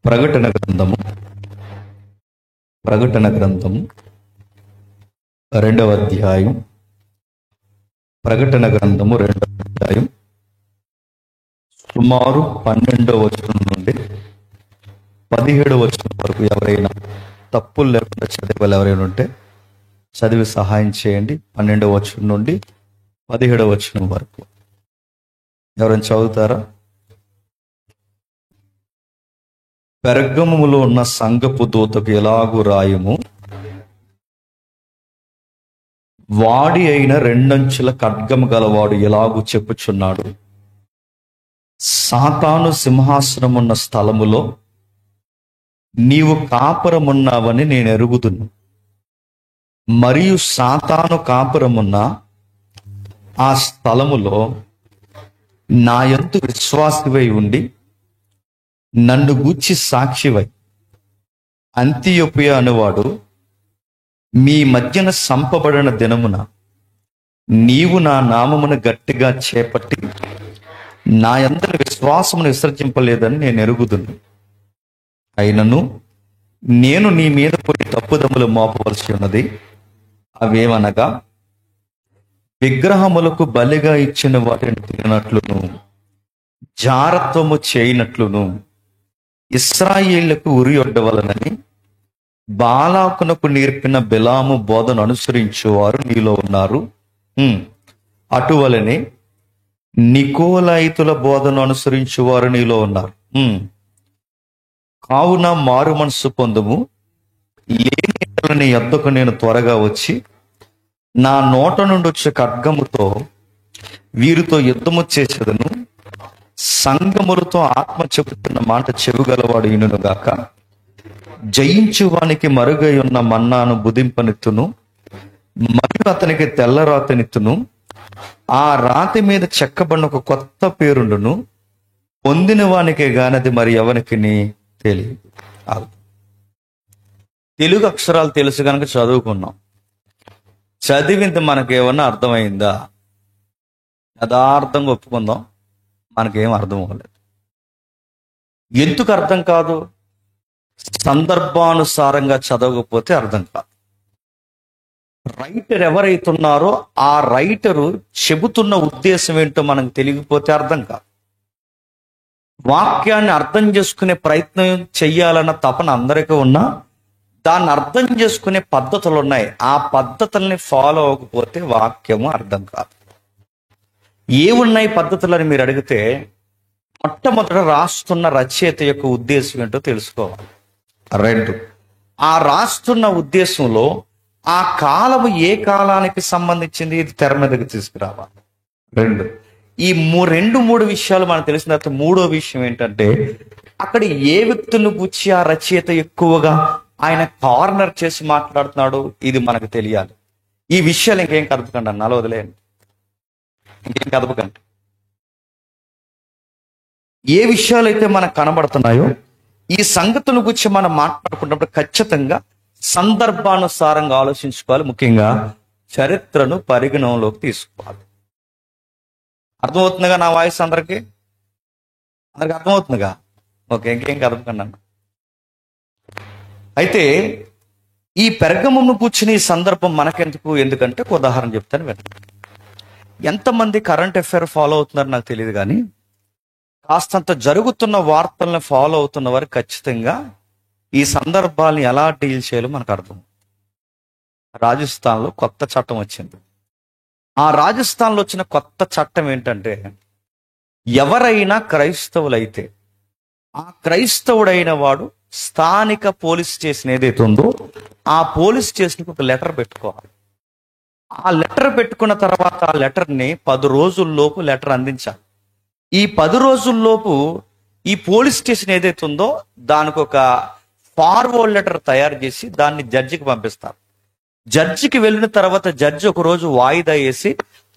ప్రకటన గ్రంథము ప్రకటన గ్రంథము 2వ అధ్యాయం. ప్రకటన గ్రంథము 2వ అధ్యాయం సుమారు 12వ వచనం నుండి 17వ వచనం వరకు ఎవరైనా తప్పులు లేకుండా చదివాలి ఎవరైనా ఉంటే చదివి సహాయం చేయండి. 12వ వచనం నుండి 17వ వచనం వరకు ఎవరైనా చదువుతారా? పెర్గములో ఉన్న సంఘపు దూతకు ఎలాగూ రాయము, వాడి అయిన రెండంచుల ఖడ్గము గలవాడు ఎలాగూ చెప్పుచున్నాడు, సాతాను సింహాసనమున్న స్థలములో నీవు కాపురమున్నావని నేను ఎరుగుదును. మరియు సాతాను కాపురమున్న ఆ స్థలములో నా యందు విశ్వాసివై ఉండి నన్ను గూర్చి సాక్షివై అంతియోపియా అనువాడు మీ మధ్యన సంపబడిన దినమున నీవు నా నామమును గట్టిగా చేపట్టి నా యందరి విశ్వాసమును విసర్జింపలేదని నేను ఎరుగుదును. అయినను నేను నీ మీద కొన్ని తప్పుదమ్ములు మోపవలసి ఉన్నది. అవేమనగా, విగ్రహములకు బలిగా ఇచ్చిన వాటిని తినట్లును, జారత్వము చేయనట్లును, ఇశ్రాయేళ్లకు ఉరియొడ్డవలనని బాలాకునకు నేర్పిన బిలాము బోధను అనుసరించువారు నీలో ఉన్నారు. అటువలనే నికోలాయితుల బోధను అనుసరించువారు నీలో ఉన్నారు. కావున మారు మనస్సు పొందుము, లేని నీ యొద్దకు నేను త్వరగా వచ్చి నా నోట నుండి వచ్చే ఖడ్గముతో వీరితో యుద్ధము చేసేదను. సంగములతో ఆత్మ చెబుతున్న మాట చెవుగలవాడు ఇనుగాక. జయించు వానికి మరుగై ఉన్న మన్నాను బుధింపనెత్తును, మరియు అతనికి తెల్ల రాతనిత్తును. ఆ రాతి మీద చెక్కబడిన ఒక కొత్త పేరుండును, పొందిన వానికే గానది మరి ఎవరికి తెలియదు. తెలుగు అక్షరాలు తెలుసు కనుక చదువుకున్నాం. చదివింది మనకేమన్నా అర్థమైందా? యథార్థంగా ఒప్పుకుందాం, మనకేం అర్థం అవ్వలేదు. ఎందుకు అర్థం కాదు? సందర్భానుసారంగా చదవకపోతే అర్థం కాదు. రైటర్ ఎవరైతున్నారో ఆ రైటరు చెబుతున్న ఉద్దేశం ఏంటో మనకు తెలియకపోతే అర్థం కాదు. వాక్యాన్ని అర్థం చేసుకునే ప్రయత్నం చెయ్యాలన్న తపన అందరికీ ఉన్నా దాన్ని అర్థం చేసుకునే పద్ధతులు ఉన్నాయి. ఆ పద్ధతుల్ని ఫాలో అవ్వకపోతే వాక్యము అర్థం కాదు. ఏమున్నాయి పద్ధతులని మీరు అడిగితే, మొట్టమొదట రాస్తున్న రచయిత యొక్క ఉద్దేశం ఏంటో తెలుసుకోవాలి. 2, ఆ రాస్తున్న ఉద్దేశంలో ఆ కాలము ఏ కాలానికి సంబంధించింది ఇది తెర మీదకి తీసుకురావాలి. 2 ఈ 2 విషయాలు మనకు తెలిసిన తర్వాత మూడో విషయం ఏంటంటే, అక్కడ ఏ వ్యక్తులను గురించి ఆ రచయిత ఎక్కువగా ఆయన కార్నర్ చేసి మాట్లాడుతున్నాడు ఇది మనకు తెలియాలి. ఈ విషయాలు ఇంకేం కదపకండి అన్నాలో వదిలేయండి, ఇంకేం కదపకండి. ఏ విషయాలు అయితే మనకు కనబడుతున్నాయో ఈ సంగతుల గురించి మనం మాట్లాడుకున్నప్పుడు ఖచ్చితంగా సందర్భానుసారంగా ఆలోచించుకోవాలి. ముఖ్యంగా చరిత్రను పరిగణనలోకి తీసుకోవాలి. అర్థమవుతుందిగా నా వాయిస్? అందరికి అర్థమవుతుందిగా? ఓకే, ఇంకేం కదపకండి అన్న. అయితే ఈ పెర్గమును కూర్చుని ఈ సందర్భం మనకెందుకు? ఎందుకంటే ఒక ఉదాహరణ చెప్తాను వినండి. ఎంతమంది కరెంట్ అఫైర్ ఫాలో అవుతున్నారు నాకు తెలియదు, కానీ కాస్తంత జరుగుతున్న వార్తలను ఫాలో అవుతున్న వారు ఖచ్చితంగా ఈ సందర్భాలను ఎలా డీల్ చేయాలో మనకు అర్థం. రాజస్థాన్లో కొత్త చట్టం వచ్చింది. ఆ రాజస్థాన్లో వచ్చిన కొత్త చట్టం ఏంటంటే, ఎవరైనా క్రైస్తవులైతే ఆ క్రైస్తవుడైన వాడు స్థానిక పోలీస్ స్టేషన్ ఏదైతే ఉందో ఆ పోలీస్ స్టేషన్కి ఒక లెటర్ పెట్టుకోవాలి. ఆ లెటర్ పెట్టుకున్న తర్వాత ఆ లెటర్ని 10 రోజుల్లోపు లెటర్ అందించాలి. ఈ 10 రోజుల్లోపు ఈ పోలీస్ స్టేషన్ ఏదైతే ఉందో దానికి ఒక ఫార్వర్డ్ లెటర్ తయారు చేసి దాన్ని జడ్జికి పంపిస్తారు. జడ్జికి వెళ్ళిన తర్వాత జడ్జి ఒక రోజు వాయిదా వేసి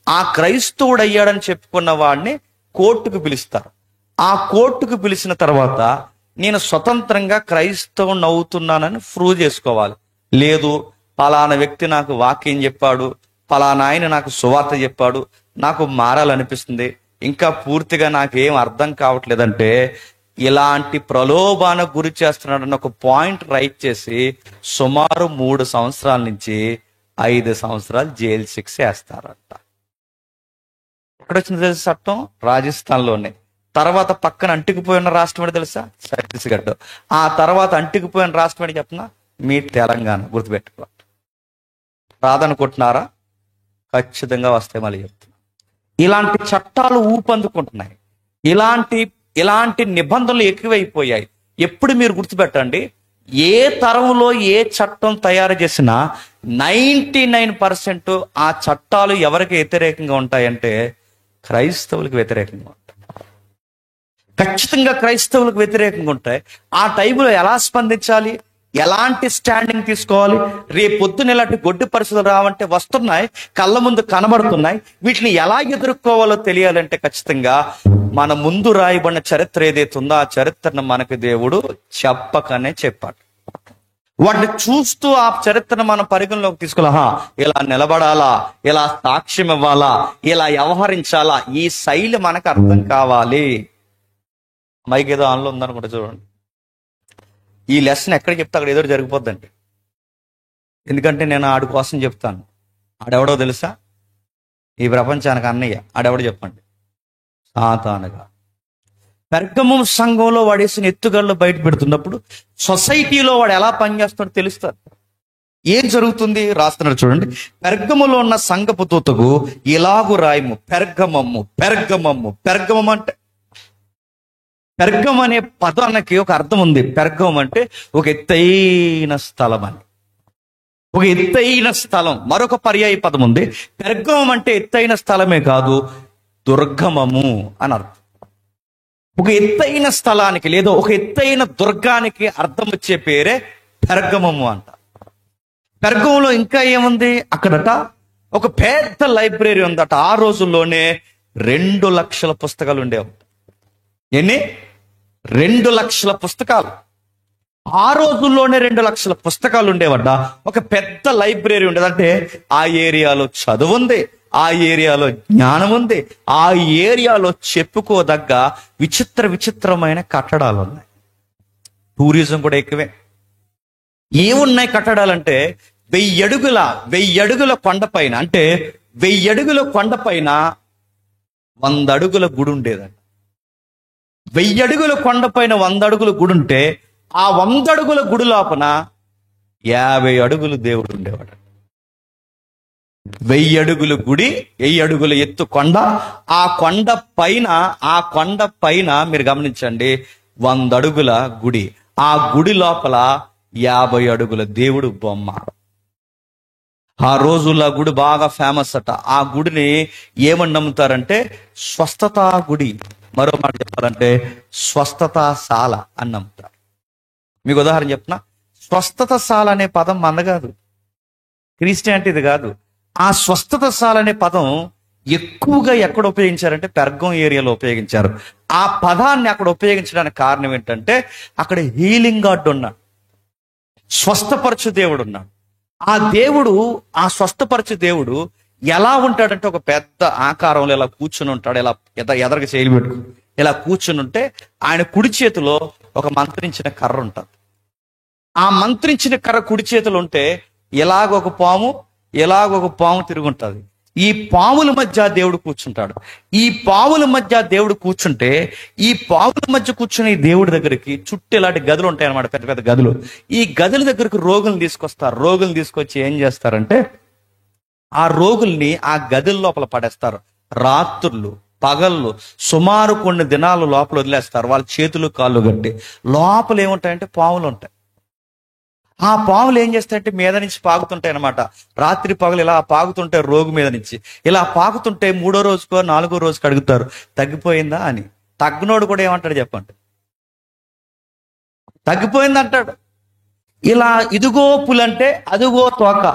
ఆ క్రైస్తవుడు అయ్యాడని చెప్పుకున్న వాడిని కోర్టుకు పిలుస్తారు. ఆ కోర్టుకు పిలిచిన తర్వాత నేను స్వతంత్రంగా క్రైస్తవుని అవుతున్నానని ప్రూవ్ చేసుకోవాలి. లేదు, పలానా వ్యక్తి నాకు వాక్యం చెప్పాడు, పలానా ఆయన నాకు సువార్త చెప్పాడు, నాకు మారాలనిపిస్తుంది, ఇంకా పూర్తిగా నాకేం అర్థం కావట్లేదంటే ఇలాంటి ప్రలోభాన గురి చేస్తున్నాడన్న ఒక పాయింట్ రైట్ చేసి సుమారు 3 సంవత్సరాల నుంచి 5 సంవత్సరాలు జైలు శిక్ష వేస్తారంట. ఎక్కడొచ్చింది తెలుసా చట్టం? రాజస్థాన్లోనే. తర్వాత పక్కన అంటుకుపోయిన రాష్ట్రం ఏంటి తెలుసా? ఛత్తీస్గఢ్. ఆ తర్వాత అంటుకుపోయిన రాష్ట్రం ఏంటి చెప్పనా? మీ తెలంగాణ. గుర్తుపెట్టుకోండి. రాదనుకుంటున్నారా? ఖచ్చితంగా వస్తాయి. మళ్ళీ చెప్తున్నా, ఇలాంటి చట్టాలు ఊపందుకుంటున్నాయి. ఇలాంటి నిబంధనలు ఎక్కువైపోయాయి. ఎప్పుడు మీరు గుర్తుపెట్టండి, ఏ తరంలో ఏ చట్టం తయారు చేసినా 99% ఆ చట్టాలు ఎవరికి వ్యతిరేకంగా ఉంటాయంటే క్రైస్తవులకు వ్యతిరేకంగా ఉంటాయి. ఖచ్చితంగా క్రైస్తవులకు వ్యతిరేకంగా ఉంటాయి. ఆ టైంలో ఎలా స్పందించాలి, ఎలాంటి స్టాండింగ్ తీసుకోవాలి? రేపొద్దున ఇలాంటి గొడ్డు పరిస్థితులు రావంటే వస్తున్నాయి, కళ్ళ ముందు కనబడుతున్నాయి. వీటిని ఎలా ఎదుర్కోవాలో తెలియాలంటే ఖచ్చితంగా మన ముందు రాయబడిన చరిత్ర ఏదైతే ఉందో ఆ చరిత్రను మనకి దేవుడు చెప్పకనే చెప్పాడు. వాటిని చూస్తూ ఆ చరిత్రను మనం పరిగణలోకి తీసుకోవాలా, ఇలా నిలబడాలా, ఇలా సాక్ష్యం ఇవ్వాలా, ఇలా వ్యవహరించాలా, ఈ శైలి మనకు అర్థం కావాలి. మైక్ ఏదో ఆన్లో ఉందనుకుంటే చూడండి. ఈ లెసన్ ఎక్కడ చెప్తే అక్కడ ఏదో జరిగిపోద్దండి. ఎందుకంటే నేను ఆడి కోసం చెప్తాను. ఆడెవడో తెలుసా? ఈ ప్రపంచానికి అన్నయ్య. ఆడెవడో చెప్పండి? సాతానుగా. పెర్గము సంఘంలో వాడేసిన ఎత్తుగడలు బయట పెడుతున్నప్పుడు సొసైటీలో వాడు ఎలా పనిచేస్తాడో తెలుస్తారు. ఏం జరుగుతుంది రాస్తున్నారు చూడండి. పెర్గములో ఉన్న సంఘపు దూతకు ఇలాగు రాయము, పెర్గమమ్ము పెర్గమమ్ము. పెర్గమం అంటే, పెర్గం అనే పదానికి ఒక అర్థం ఉంది. పెర్గం అంటే ఒక ఎత్తైన స్థలం అని, ఒక ఎత్తైన స్థలం. మరొక పర్యాయ పదం ఉంది. పెర్గమం అంటే ఎత్తైన స్థలమే కాదు, దుర్గమము అని అర్థం. ఒక ఎత్తైన స్థలానికి లేదా ఒక ఎత్తైన దుర్గానికి అర్థం వచ్చే పేరే పెర్గమము అంట. పెర్గంలో ఇంకా ఏముంది అక్కడట? ఒక పెద్ద లైబ్రరీ ఉందట. ఆ రోజుల్లోనే 2 లక్షల పుస్తకాలు ఉండేవి. ఎన్ని? 2 లక్షల పుస్తకాలు. ఆ రోజుల్లోనే 2 లక్షల పుస్తకాలు ఉండేవట. ఒక పెద్ద లైబ్రరీ ఉండేది. అంటే ఆ ఏరియాలో చదువు ఉంది, ఆ ఏరియాలో జ్ఞానం ఉంది, ఆ ఏరియాలో చెప్పుకోదగ్గ విచిత్రమైన కట్టడాలు ఉన్నాయి. టూరిజం కూడా ఎక్కువే. ఏమున్నాయి కట్టడాలంటే 1000 అడుగుల కొండపైన, అంటే 1000 అడుగుల కొండపైన 100 అడుగుల గుడి ఉండేదండి. 1000 అడుగుల కొండపైన 100 అడుగుల గుడి ఉంటే ఆ 100 అడుగుల గుడి లోపల 50 అడుగులు దేవుడు ఉండేవాడు. 1000 అడుగుల గుడి, 1000 అడుగుల ఎత్తు కొండ. ఆ కొండ పైన మీరు గమనించండి 100 అడుగుల గుడి. ఆ గుడి లోపల 50 అడుగుల దేవుడు బొమ్మ. ఆ రోజుల్లో ఆ గుడి బాగా ఫేమస్ అట. ఆ గుడిని ఏమని నమ్ముతారంటే స్వస్థతా గుడి, మరో మాట చెప్పాలంటే స్వస్థతాశాల అని నమ్ముతారు. మీకు ఉదాహరణ చెప్తున్నా, స్వస్థతశాల అనే పదం మంద కాదు, క్రిస్టియానిటీది కాదు. ఆ స్వస్థతశాల అనే పదం ఎక్కువగా ఎక్కడ ఉపయోగించారంటే పెర్గం ఏరియాలో ఉపయోగించారు. ఆ పదాన్ని అక్కడ ఉపయోగించడానికి కారణం ఏంటంటే అక్కడ హీలింగ్ గాడ్ ఉన్నాడు, స్వస్థపరచు దేవుడు ఉన్నాడు. ఆ దేవుడు, ఆ స్వస్థపరచు దేవుడు ఎలా ఉంటాడంటే ఒక పెద్ద ఆకారంలో ఇలా కూర్చుని ఉంటాడు. ఇలా ఎదరగా చేయలు పెట్టుకు ఇలా కూర్చుని ఉంటే ఆయన కుడి చేతిలో ఒక మంత్రించిన కర్ర ఉంటుంది. ఆ మంత్రించిన కర్ర కుడి చేతిలో ఉంటే ఇలాగొక పాము తిరుగుంటుంది. ఈ పాముల మధ్య దేవుడు కూర్చుంటాడు. ఈ పాముల మధ్య దేవుడు కూర్చుంటే ఈ పాముల మధ్య కూర్చుని దేవుడి దగ్గరికి చుట్టూ ఇలాంటి గదులు ఉంటాయి అన్నమాట, పెద్ద పెద్ద గదులు. ఈ గదుల దగ్గరకు రోగులను తీసుకొస్తారు. రోగులను తీసుకొచ్చి ఏం చేస్తారంటే ఆ రోగుల్ని ఆ గదుల లోపల పడేస్తారు. రాత్రులు పగళ్ళు సుమారు కొన్ని దినాలు లోపల వదిలేస్తారు. వాళ్ళ చేతులు కాళ్ళు కట్టి. లోపల ఏముంటాయంటే పాములు ఉంటాయి. ఆ పాములు ఏం చేస్తాయంటే మీద నుంచి పాకుతుంటాయి అనమాట. రాత్రి పగలు ఇలా పాకుతుంటాయి రోగు మీద నుంచి. ఇలా పాకుతుంటే 3వ రోజుకో 4వ రోజుకో అడుగుతారు తగ్గిపోయిందా అని. తగ్గినోడు కూడా ఏమంటాడు చెప్పండి? తగ్గిపోయింది అంటాడు. ఇలా ఇదిగో పులంటే అదిగో తోక,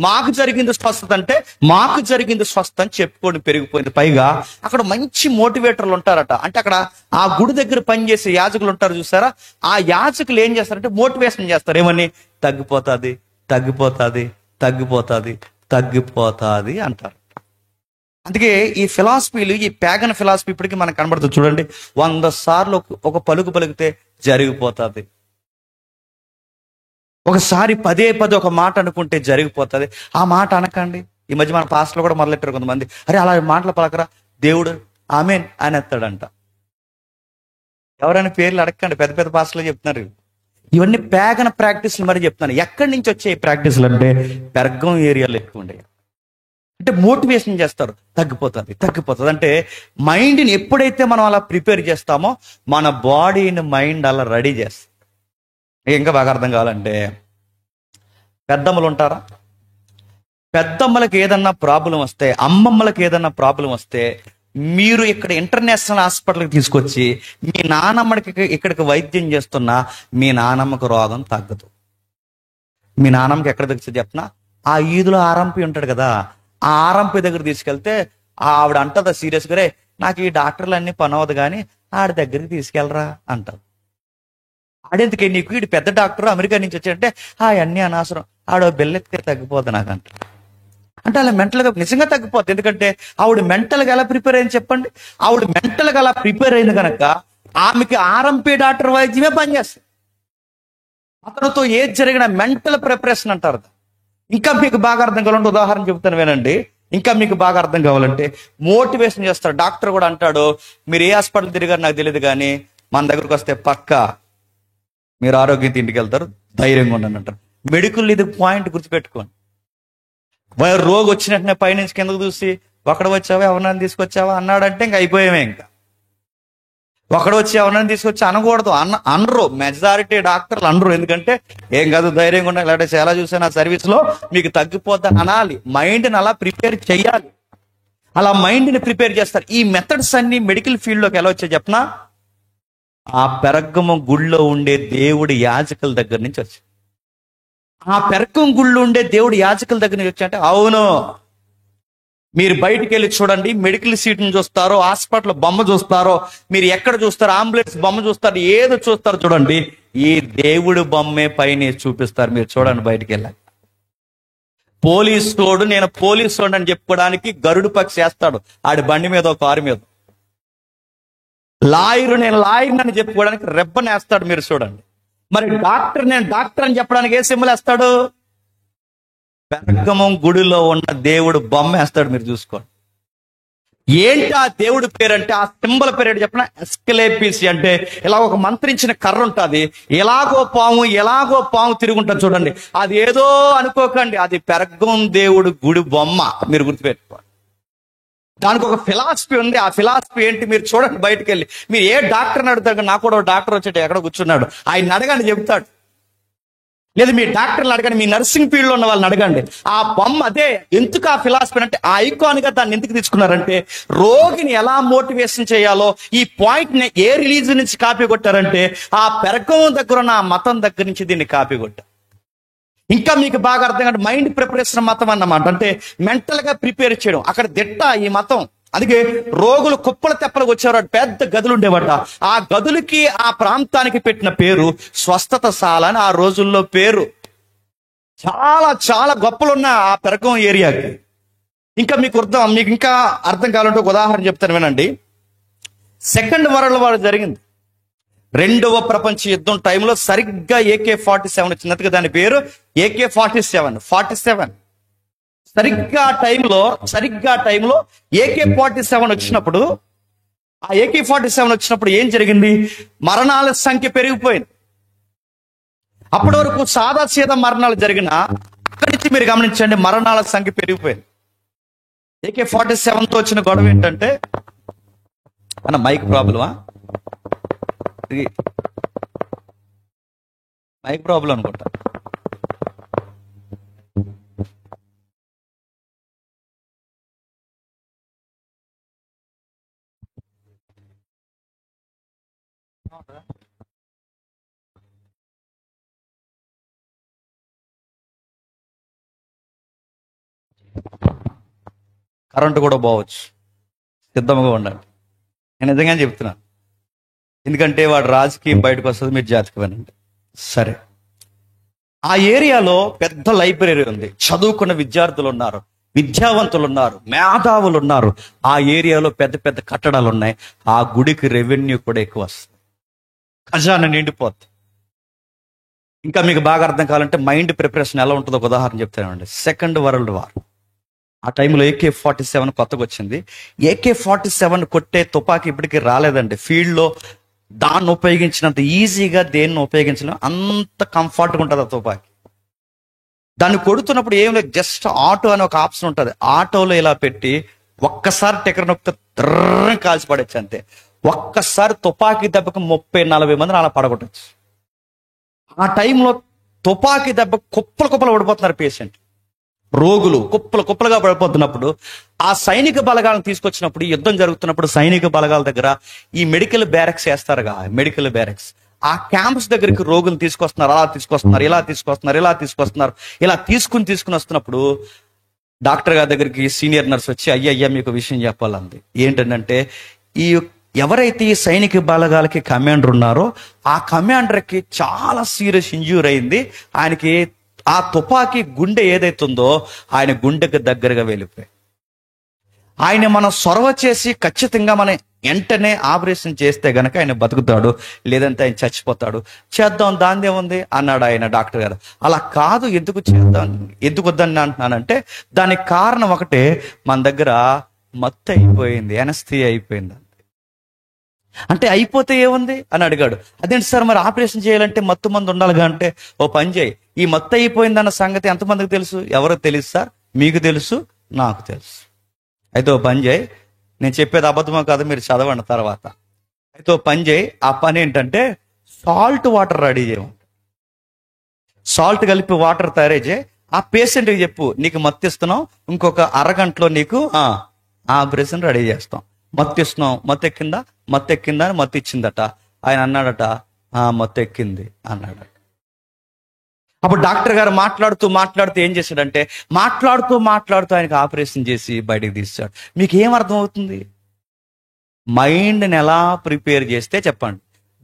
మాకు జరిగింది స్వస్థత అంటే మాకు జరిగింది స్వస్థత అని చెప్పుకోండి పెరిగిపోయింది. పైగా అక్కడ మంచి మోటివేటర్లు ఉంటారట. అంటే అక్కడ ఆ గుడి దగ్గర పనిచేసే యాజకులు ఉంటారు చూసారా, ఆ యాజకులు ఏం చేస్తారంటే మోటివేషన్ చేస్తారు. ఏమని? తగ్గిపోతుంది తగ్గిపోతుంది తగ్గిపోతుంది తగ్గిపోతుంది అంటారు. అందుకే ఈ ఫిలాసఫీలు, ఈ ప్యాగన్ ఫిలాసఫీ ఇప్పటికీ మనకు కనబడుతుంది చూడండి. 100 సార్లు ఒక పలుకు పలికితే జరిగిపోతుంది. ఒకసారి పదే ఒక మాట అనుకుంటే జరిగిపోతుంది. ఆ మాట అనకండి. ఈ మధ్య మన పాస్టర్లు కూడా మొదలెట్టారు కొంతమంది, అరే అలా మాటలు పలకరా, దేవుడు ఆమేన్ అని ఎత్తాడంట. ఎవరైనా పేర్లు అడగండి, పెద్ద పాస్టర్లు చెప్తున్నారు. ఇవన్నీ ప్యాగన్ ప్రాక్టీస్లు మరి చెప్తున్నాను. ఎక్కడి నుంచి వచ్చే ఈ ప్రాక్టీస్లు అంటే పెర్గం ఏరియాలో ఎక్కువ ఉండే. అంటే మోటివేషన్ చేస్తారు, తగ్గిపోతుంది అంటే మైండ్ని ఎప్పుడైతే మనం అలా ప్రిపేర్ చేస్తామో మన బాడీని మైండ్ అలా రెడీ చేస్తాం. ఇంకా బాగా అర్థం కావాలంటే, పెద్దమ్మలు ఉంటారా, పెద్దమ్మలకి ఏదన్నా ప్రాబ్లం వస్తే, అమ్మమ్మలకి ఏదన్నా ప్రాబ్లం వస్తే, మీరు ఇక్కడ ఇంటర్నేషనల్ హాస్పిటల్కి తీసుకొచ్చి మీ నానమ్మకి ఇక్కడికి వైద్యం చేస్తున్నా మీ నానమ్మకు రోగం తగ్గదు. మీ నానమ్మకి ఎక్కడ తగ్గుతుంది చెప్పనా, ఆ ఈదులో ఆర్ఎంపీ ఉంటాడు కదా, ఆ ఆర్ఎంపీ దగ్గర తీసుకెళ్తే ఆవిడ అంటదా సీరియస్గా, రే నాకు ఈ డాక్టర్లు అన్ని పని అవ్వదు కానీ ఆడి దగ్గరికి తీసుకెళ్ళరా అంటారు. ఆడెందుకే నీకు, వీడు పెద్ద డాక్టర్ అమెరికా నుంచి వచ్చాడంటే అవన్నీ అనవసరం, ఆడో బెల్లెత్తితే తగ్గిపోద్ది నాకంట. అంటే అలా మెంటల్గా నిజంగా తగ్గిపోద్ది. ఎందుకంటే ఆవిడ మెంటల్గా ఎలా ప్రిపేర్ అయింది చెప్పండి. ఆవిడ మెంటల్గా అలా ప్రిపేర్ అయింది కనుక ఆమెకి ఆర్ఎంపీ డాక్టర్ వైద్యమే పనిచేస్తుంది. అతనితో ఏది జరిగిన మెంటల్ ప్రిపరేషన్ అంటారు. ఇంకా మీకు బాగా అర్థం కావాలంటే ఉదాహరణ చెబుతాను వినండి. ఇంకా మీకు బాగా అర్థం కావాలంటే మోటివేషన్ చేస్తారు. డాక్టర్ కూడా అంటాడు, మీరు ఏ హాస్పిటల్ తిరిగారు నాకు తెలియదు కానీ మన దగ్గరకు వస్తే పక్కా మీరు ఆరోగ్యంతో ఇంటికి వెళ్తారు, ధైర్యంగా ఉండండి అంటారు. మెడికల్ ఇది పాయింట్ గుర్తుపెట్టుకోండి. రోగి వచ్చినట్టునే పైనుంచి కిందకు చూసి ఒకడు వచ్చావా ఎవరినైనా తీసుకొచ్చావా అన్నాడంటే ఇంకా అయిపోయామే. ఇంకా ఒకడు వచ్చి ఎవరినైనా తీసుకొచ్చి అనకూడదు, అనరు. మెజారిటీ డాక్టర్లు అనరు. ఎందుకంటే ఏం కాదు, ధైర్యంగా ఉండాలి, లేకపోతే చాలా చూసాను ఆ సర్వీస్లో మీకు తగ్గిపోద్దని అనాలి. మైండ్ని అలా ప్రిపేర్ చేయాలి. అలా మైండ్ని ప్రిపేర్ చేస్తారు. ఈ మెథడ్స్ అన్ని మెడికల్ ఫీల్డ్లోకి ఎలా వచ్చాయి చెప్పనా, ఆ పెరగము గుళ్ళో ఉండే దేవుడి యాజకుల దగ్గర నుంచి వచ్చి, ఆ పెరగం గుళ్ళు ఉండే దేవుడి యాజకుల దగ్గర నుంచి వచ్చాయంటే అవును. మీరు బయటికి వెళ్ళి చూడండి, మెడికల్ సీట్ని చూస్తారో, హాస్పిటల్ బొమ్మ చూస్తారో, మీరు ఎక్కడ చూస్తారో, అంబులెన్స్ బొమ్మ చూస్తారు, ఏదో చూస్తారో చూడండి, ఈ దేవుడి బొమ్మే పైన చూపిస్తారు. మీరు చూడండి బయటికి వెళ్ళాలి. పోలీసు నేను పోలీసు అని చెప్పుకోవడానికి గరుడు పక్షి వేస్తాడు ఆడి బండి మీద, కారు మీద. నేను లాయర్ అని చెప్పుకోవడానికి రెబ్బని వేస్తాడు. మీరు చూడండి. మరి నేను డాక్టర్ అని చెప్పడానికి ఏ సింబల్ వేస్తాడు, పెరగమం గుడిలో ఉన్న దేవుడు బొమ్మ వేస్తాడు. మీరు చూసుకోండి. ఏంటి ఆ దేవుడి పేరు అంటే, ఆ సింబల్ పేరు ఏంటి చెప్పిన, ఎస్కలేపిసి. అంటే ఇలా ఒక మంత్రించిన కర్ర ఉంటుంది, ఎలాగో పాము తిరుగుంటుంది చూడండి. అది ఏదో అనుకోకండి, అది పెరగం దేవుడు గుడి బొమ్మ. మీరు గుర్తుపెట్టుకోండి. దానికి ఒక ఫిలాసఫీ ఉంది. ఆ ఫిలాసఫీ ఏంటి మీరు చూడండి. బయటకు వెళ్ళి మీరు ఏ డాక్టర్ని అడుగుతారు, నాకు కూడా డాక్టర్ వచ్చేట ఎక్కడ కూర్చున్నాడు, ఆయన అడగండి చెబుతాడు. లేదు మీ డాక్టర్ని అడగండి, మీ నర్సింగ్ ఫీల్డ్ లో ఉన్న వాళ్ళని అడగండి. ఆ బొమ్మ అదే. ఎందుకు ఆ ఫిలాసఫీ అంటే, ఆ ఐకాన్ గా దాన్ని ఎందుకు తీసుకున్నారంటే, రోగిని ఎలా మోటివేషన్ చేయాలో ఈ పాయింట్ ని ఏ రిలీజ్ నుంచి కాపీ కొట్టారంటే, ఆ పెరగం దగ్గర ఉన్న ఆ మతం దగ్గర నుంచి దీన్ని కాపీ కొట్టారు. ఇంకా మీకు బాగా అర్థం కాదు, మైండ్ ప్రిపరేషన్ మతం అన్నమాట. అంటే మెంటల్ గా ప్రిపేర్ చేయడం. అక్కడ దిట్ట ఈ మతం. అందుకే రోగులు కుప్పల తెప్పలకు వచ్చేవారు, పెద్ద గదులు ఉండేవాట. ఆ గదులకి ఆ ప్రాంతానికి పెట్టిన పేరు స్వస్థతశాల అని ఆ రోజుల్లో పేరు. చాలా గొప్పలున్న ఆ పెరగం ఏరియాకి. ఇంకా మీకు ఇంకా అర్థం కావాలంటే ఒక ఉదాహరణ చెప్తాను వినండి. సెకండ్ వరల్డ్ వార్ జరిగింది. రెండవ ప్రపంచ యుద్ధం టైంలో సరిగ్గా AK-47 వచ్చింది. దాని పేరు AK-47. సరిగ్గా టైంలో AK-47 వచ్చినప్పుడు, ఆ AK-47 వచ్చినప్పుడు ఏం జరిగింది, మరణాల సంఖ్య పెరిగిపోయింది. అప్పటి వరకు సాదా మరణాలు జరిగిన, అక్కడి నుంచి మీరు గమనించండి, మరణాల సంఖ్య పెరిగిపోయింది. AK-47తో వచ్చిన గొడవ ఏంటంటే, అన్న మైక్ ప్రాబ్లమా, మైక్ ప్రాబ్లం అనుకుంటా. కరెంటు కూడా పోవచ్చు, సిద్ధంగా ఉండండి. నేను నిజంగా చెప్తున్నాను. ఎందుకంటే వాడు రాజకీయం బయటకు వస్తుంది, మీరు జాతకం వినండి. సరే, ఆ ఏరియాలో పెద్ద లైబ్రరీ ఉంది, చదువుకున్న విద్యార్థులు ఉన్నారు. విద్యావంతులు ఉన్నారు, మేధావులు ఉన్నారు. ఆ ఏరియాలో పెద్ద పెద్ద కట్టడాలు ఉన్నాయి. ఆ గుడికి రెవెన్యూ కూడా ఎక్కువ వస్తుంది, ఖజానా నిండిపోద్ది. ఇంకా మీకు బాగా అర్థం కావాలంటే మైండ్ ప్రిపరేషన్ ఎలా ఉంటుందో ఒక ఉదాహరణ చెప్తానండి. సెకండ్ వరల్డ్ వార్ ఆ టైంలో AK-47 కొత్తగా వచ్చింది. AK-47 కొట్టే తుపాకీ ఇప్పటికీ రాలేదండి. ఫీల్డ్లో దాన్ని ఉపయోగించినంత ఈజీగా దేన్ని ఉపయోగించలేం, అంత కంఫర్ట్గా ఉంటుంది ఆ తుపాకీ. దాన్ని కొడుతున్నప్పుడు ఏం లేదు, జస్ట్ ఆటో అని ఒక ఆప్షన్ ఉంటుంది. ఆటోలో ఇలా పెట్టి ఒక్కసారి టెక్కర్ నొక్కితే ద్రర్రని కాల్చి పడచ్చు అంతే. ఒక్కసారి తుపాకీ దెబ్బకు 30-40 మందిని అలా పడగొట్టచ్చు. ఆ టైంలో తుపాకీ దెబ్బ కుప్పలు కుప్పలు పడిపోతున్నారు పేషెంట్, రోగులు కుప్పలు కుప్పలుగా పడిపోతున్నప్పుడు ఆ సైనిక బలగాలను తీసుకొచ్చినప్పుడు, యుద్ధం జరుగుతున్నప్పుడు సైనిక బలగాల దగ్గర ఈ మెడికల్ బ్యారక్స్ వేస్తారుగా, మెడికల్ బ్యారక్స్, ఆ క్యాంప్స్ దగ్గరికి రోగులు తీసుకొస్తున్నారు. అలా తీసుకొస్తున్నారు, ఇలా తీసుకొస్తున్నారు, ఇలా తీసుకొస్తున్నారు. ఇలా తీసుకుని వస్తున్నప్పుడు డాక్టర్ గారి దగ్గరికి సీనియర్ నర్స్ వచ్చి, అయ్యయ్యా మీకు విషయం చెప్పాలంది. ఏంటంటే ఈ ఎవరైతే ఈ సైనిక బలగాలకి కమాండర్ ఉన్నారో ఆ కమాండర్కి చాలా సీరియస్ ఇంజ్యూర్ అయింది. ఆయనకి ఆ తుపాకీ గుండె ఏదైతుందో ఆయన గుండెకి దగ్గరగా వెళ్ళిపోయి, ఆయన మనం సొరవ చేసి ఖచ్చితంగా మనం వెంటనే ఆపరేషన్ చేస్తే గనక ఆయన బతుకుతాడు, లేదంటే ఆయన చచ్చిపోతాడు. చేద్దాం దాందే ఉంది అన్నాడు ఆయన డాక్టర్ గారు. అలా కాదు, ఎందుకు చేద్దాం, ఎందుకు వద్దని అంటున్నానంటే దానికి కారణం ఒకటే, మన దగ్గర మత్తు అయిపోయింది, ఎనస్థియా అయిపోయింది. అంటే అయిపోతే ఏముంది అని అడిగాడు. అదేంటి సార్ మరి ఆపరేషన్ చేయాలంటే మత్తు మందు ఉండాలిగా అంటే, ఓ పని చేయి, ఈ మత్తు అయిపోయిందన్న సంగతి ఎంతమందికి తెలుసు? ఎవరో తెలుసు సార్, మీకు తెలుసు, నాకు తెలుసు. అయితే ఓ పని చేయి, నేను చెప్పేది అబద్ధమో కాదు మీరు చదవండి తర్వాత. అయితే ఓ పని చేయి, ఆ పని ఏంటంటే సాల్ట్ వాటర్ రెడీ చేయమంట. సాల్ట్ కలిపి వాటర్ తయారు చేయి, ఆ పేషెంట్కి చెప్పు నీకు మత్తు ఇస్తున్నాం, ఇంకొక అరగంటలో నీకు ఆపరేషన్ రెడీ చేస్తాం. మత్తు ఇస్తున్నాం, మత్తు ఎక్కిందా అని మత్తు ఇచ్చిందట. ఆయన అన్నాడట, మత్తు ఎక్కింది అన్నాడట. అప్పుడు డాక్టర్ గారు మాట్లాడుతూ ఏం చేశాడంటే మాట్లాడుతూ ఆయనకి ఆపరేషన్ చేసి బయటకు తీశాడు. మీకు ఏం అర్థం అవుతుంది? మైండ్ని ఎలా ప్రిపేర్ చేస్తే చెప్పండి,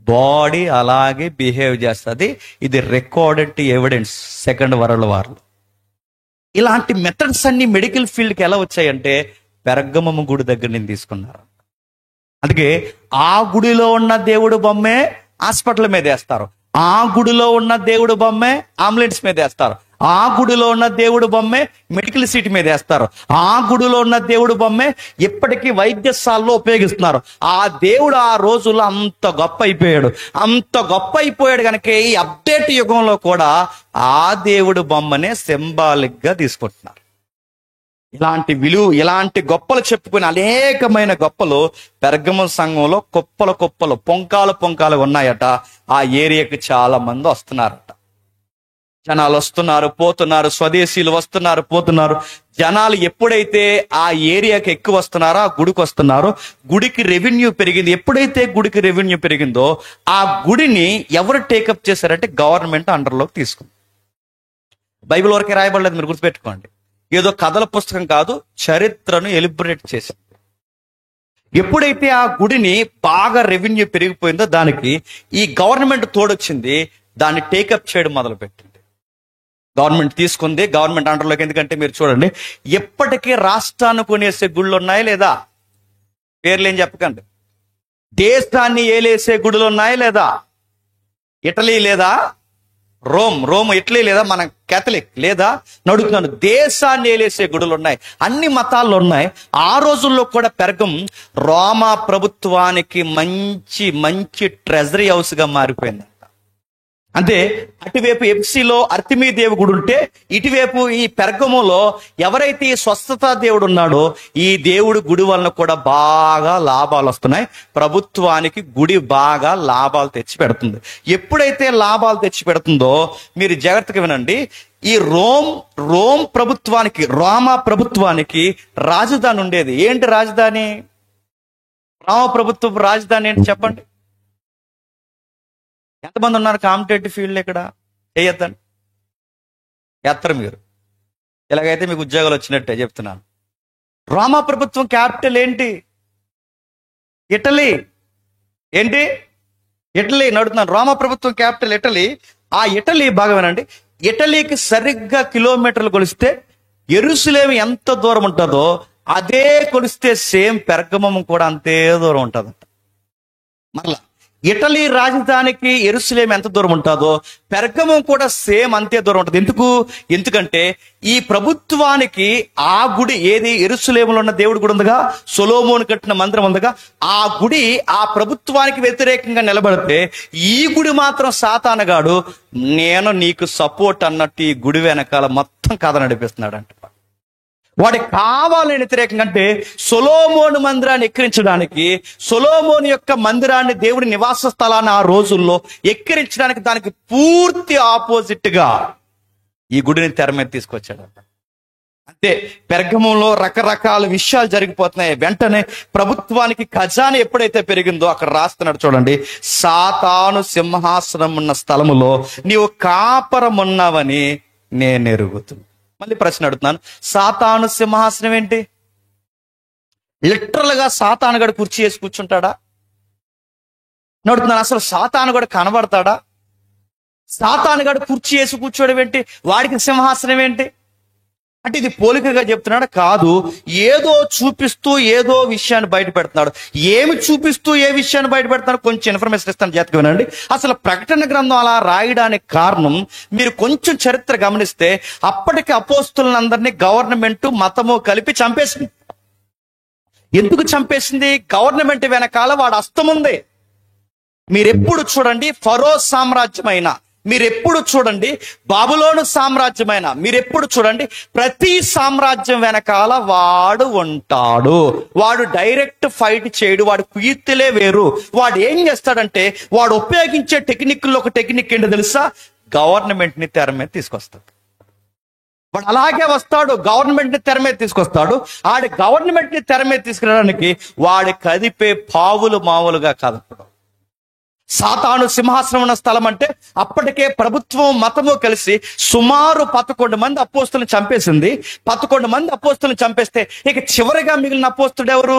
బాడీ అలాగే బిహేవ్ చేస్తుంది. ఇది రికార్డెడ్ ఎవిడెన్స్ సెకండ్ వరల్డ్ వార్లో. ఇలాంటి మెథడ్స్ అన్ని మెడికల్ ఫీల్డ్కి ఎలా వచ్చాయంటే పెర్గమము గుడి దగ్గర నుంచి తీసుకున్నారు. అందుకే ఆ గుడిలో ఉన్న దేవుడు బొమ్మే హాస్పిటల్ మీద వేస్తారు, ఆ గుడిలో ఉన్న దేవుడు బొమ్మే అంబులెన్స్ మీద వేస్తారు, ఆ గుడిలో ఉన్న దేవుడు బొమ్మే మెడికల్ సీట్ మీద వేస్తారు, ఆ గుడిలో ఉన్న దేవుడు బొమ్మే ఇప్పటికీ వైద్యశాలలో ఉపయోగిస్తున్నారు. ఆ దేవుడు ఆ రోజుల్లో అంత గొప్ప అయిపోయాడు కనుక ఈ అప్డేట్ యుగంలో కూడా ఆ దేవుడు బొమ్మనే సింబాలిక్ గా తీసుకుంటున్నారు. ఇలాంటి గొప్పలు చెప్పుకుని అనేకమైన గొప్పలు పెర్గము సంఘంలో కుప్పలు పొంకాలు ఉన్నాయట. ఆ ఏరియాకి చాలా మంది వస్తున్నారట. జనాలు వస్తున్నారు పోతున్నారు, స్వదేశీయులు వస్తున్నారు పోతున్నారు. జనాలు ఎప్పుడైతే ఆ ఏరియాకి ఎక్కువ వస్తున్నారో ఆ గుడికి వస్తున్నారో గుడికి రెవెన్యూ పెరిగింది. ఎప్పుడైతే గుడికి రెవెన్యూ పెరిగిందో ఆ గుడిని ఎవరు టేకప్ చేశారంటే గవర్నమెంట్ అండర్లోకి తీసుకుంది. బైబిల్ వరకే రాయబడలేదు, మీరు గుర్తుపెట్టుకోండి. ఏదో కథల పుస్తకం కాదు, చరిత్రను ఎలిబరేట్ చేసింది. ఎప్పుడైతే ఆ గుడిని బాగా రెవెన్యూ పెరిగిపోయిందో దానికి ఈ గవర్నమెంట్ తోడొచ్చింది, దాన్ని టేకప్ చేయడం మొదలుపెట్టింది. గవర్నమెంట్ తీసుకుంది, గవర్నమెంట్ అండర్లోకి. ఎందుకంటే మీరు చూడండి, ఎప్పటికీ రాష్ట్రాన్ని కొనేసే గుళ్ళు ఉన్నాయా లేదా? పేర్లు ఏం చెప్పకండి. దేశాన్ని ఏలేసే గుడులు ఉన్నాయా లేదా? ఇటలీ లేదా? రోమ్ ఇటలీ లేదా? మన కేథలిక్ లేదా? నడుతున్నాను. దేశాన్ని ఏలేసే గుడులు ఉన్నాయి, అన్ని మతాల్లో ఉన్నాయి. ఆ రోజుల్లో కూడా పెర్గం రోమా ప్రభుత్వానికి మంచి ట్రెజరీ హౌస్ గా మారిపోయింది. అంటే అటువైపు ఎఫ్సీలో అర్తిమీదేవి గుడి ఉంటే, ఇటువైపు ఈ పెర్గములో ఎవరైతే ఈ స్వస్థత దేవుడు ఉన్నాడో ఈ దేవుడు గుడి వలన కూడా బాగా లాభాలు వస్తున్నాయి. ప్రభుత్వానికి గుడి బాగా లాభాలు తెచ్చి పెడుతుంది. ఎప్పుడైతే లాభాలు తెచ్చి పెడుతుందో మీరు జాగ్రత్తగా వినండి, ఈ రోమ్ ప్రభుత్వానికి, రోమా ప్రభుత్వానికి రాజధాని ఉండేది. ఏంటి రాజధాని? రోమా ప్రభుత్వ రాజధాని ఏంటి చెప్పండి? ఎంతమంది ఉన్నారు కాంపిటేటివ్ ఫీల్డ్ ఇక్కడ? చేయొద్దండి, ఎత్తరు మీరు. ఇలాగైతే మీకు ఉద్యోగాలు వచ్చినట్టే చెప్తున్నాను. రోమా ప్రభుత్వం క్యాపిటల్ ఏంటి? ఇటలీ. ఏంటి? ఇటలీ. నడుతున్నాను. రోమా ప్రభుత్వం క్యాపిటల్ ఇటలీ. ఆ ఇటలీ బాగా వినండి, ఇటలీకి సరిగ్గా కిలోమీటర్లు కొలిస్తే యెరూషలేము ఎంత దూరం ఉంటుందో అదే కొలిస్తే సేమ్ పెర్గమము కూడా అంతే దూరం ఉంటుందంట. మరలా ఇటలీ రాజధానికి యెరూషలేము ఎంత దూరం ఉంటుందో పెర్గమం కూడా సేమ్ అంతే దూరం ఉంటుంది. ఎందుకంటే ఈ ప్రభుత్వానికి ఆ గుడి ఏది, యెరూషలేములో ఉన్న దేవుడి గుడి ఉందిగా, సొలొమోను కట్టిన మందిరం ఉందిగా, ఆ గుడి ఆ ప్రభుత్వానికి వ్యతిరేకంగా నిలబడితే ఈ గుడి మాత్రం సాతానుగాడు నేను నీకు సపోర్ట్ అన్నట్టు ఈ గుడి వెనకాల మొత్తం కథ నడిపిస్తున్నాడంట. వాడికి కావాలని వ్యతిరేకంగా, అంటే సొలొమోను మందిరాన్ని ఎక్కిరించడానికి, సొలొమోను యొక్క మందిరాన్ని, దేవుడి నివాస స్థలాన్ని ఆ రోజుల్లో ఎక్కిరించడానికి దానికి పూర్తి ఆపోజిట్ గా ఈ గుడిని తెర మీద తీసుకొచ్చాడు. అంతే, పెర్గమంలో రకరకాల విషయాలు జరిగిపోతున్నాయి. వెంటనే ప్రభుత్వానికి ఖజానా ఎప్పుడైతే పెరిగిందో అక్కడ రాస్తున్నాడు చూడండి, సాతాను సింహాసనం ఉన్న స్థలములో నీవు కాపరమున్నావని నేను ఎరుగుతున్నా. మళ్ళీ ప్రశ్న అడుగుతున్నాను, సాతాను సింహాసనం ఏంటి? లిటరల్ గా సాతానుగాడు కుర్చీ వేసి కూర్చుంటాడా? అడుగుతున్నాను, అసలు సాతానుగాడు కనబడతాడా? సాతానుగాడు కుర్చీ వేసి కూర్చోవడం ఏంటి? వాడికి సింహాసనం ఏంటి? అంటే ఇది పోలికగా చెప్తున్నాడు కాదు, ఏదో చూపిస్తూ ఏదో విషయాన్ని బయట పెడుతున్నాడు. ఏమి చూపిస్తూ ఏ విషయాన్ని బయట పెడుతున్నాడు కొంచెం ఇన్ఫర్మేషన్ ఇస్తాను, జాగ్రత్తగా వినండి. అసలు ప్రకటన గ్రంథం అలా రాయడానికి కారణం, మీరు కొంచెం చరిత్ర గమనిస్తే అప్పటికి అపోస్తులందరినీ గవర్నమెంట్ మతము కలిపి చంపేసింది. ఎందుకు చంపేసింది? గవర్నమెంట్ వెనకాల వాడు హస్తం ఉంది. మీరెప్పుడు చూడండి ఫరో సామ్రాజ్యమైన, మీరెప్పుడు చూడండి బాబులోను సామ్రాజ్యమైన, మీరెప్పుడు చూడండి ప్రతి సామ్రాజ్యం వెనకాల వాడు ఉంటాడు. వాడు డైరెక్ట్ ఫైట్ చేయడు, వాడు కుయుత్తులే వేరు. వాడు ఏం చేస్తాడంటే వాడు ఉపయోగించే టెక్నిక్లో ఒక టెక్నిక్ ఏంటో తెలుసా? గవర్నమెంట్ ని తెర మీద తీసుకొస్తాడు. వాడు అలాగే వస్తాడు, గవర్నమెంట్ ని తెర మీద తీసుకొస్తాడు. ఆడి గవర్నమెంట్ ని తెర మీద తీసుకురావడానికి వాడి కదిపే పావులు మామూలుగా కదపడం. సాతాను సింహాసనం ఉన్న స్థలం అంటే అప్పటికే ప్రభుత్వం మతము కలిసి సుమారు 11 మంది అపోస్తులను చంపేసింది. 11 మంది అపోస్తులను చంపేస్తే ఇక చివరిగా మిగిలిన అపోస్తుడు ఎవరు?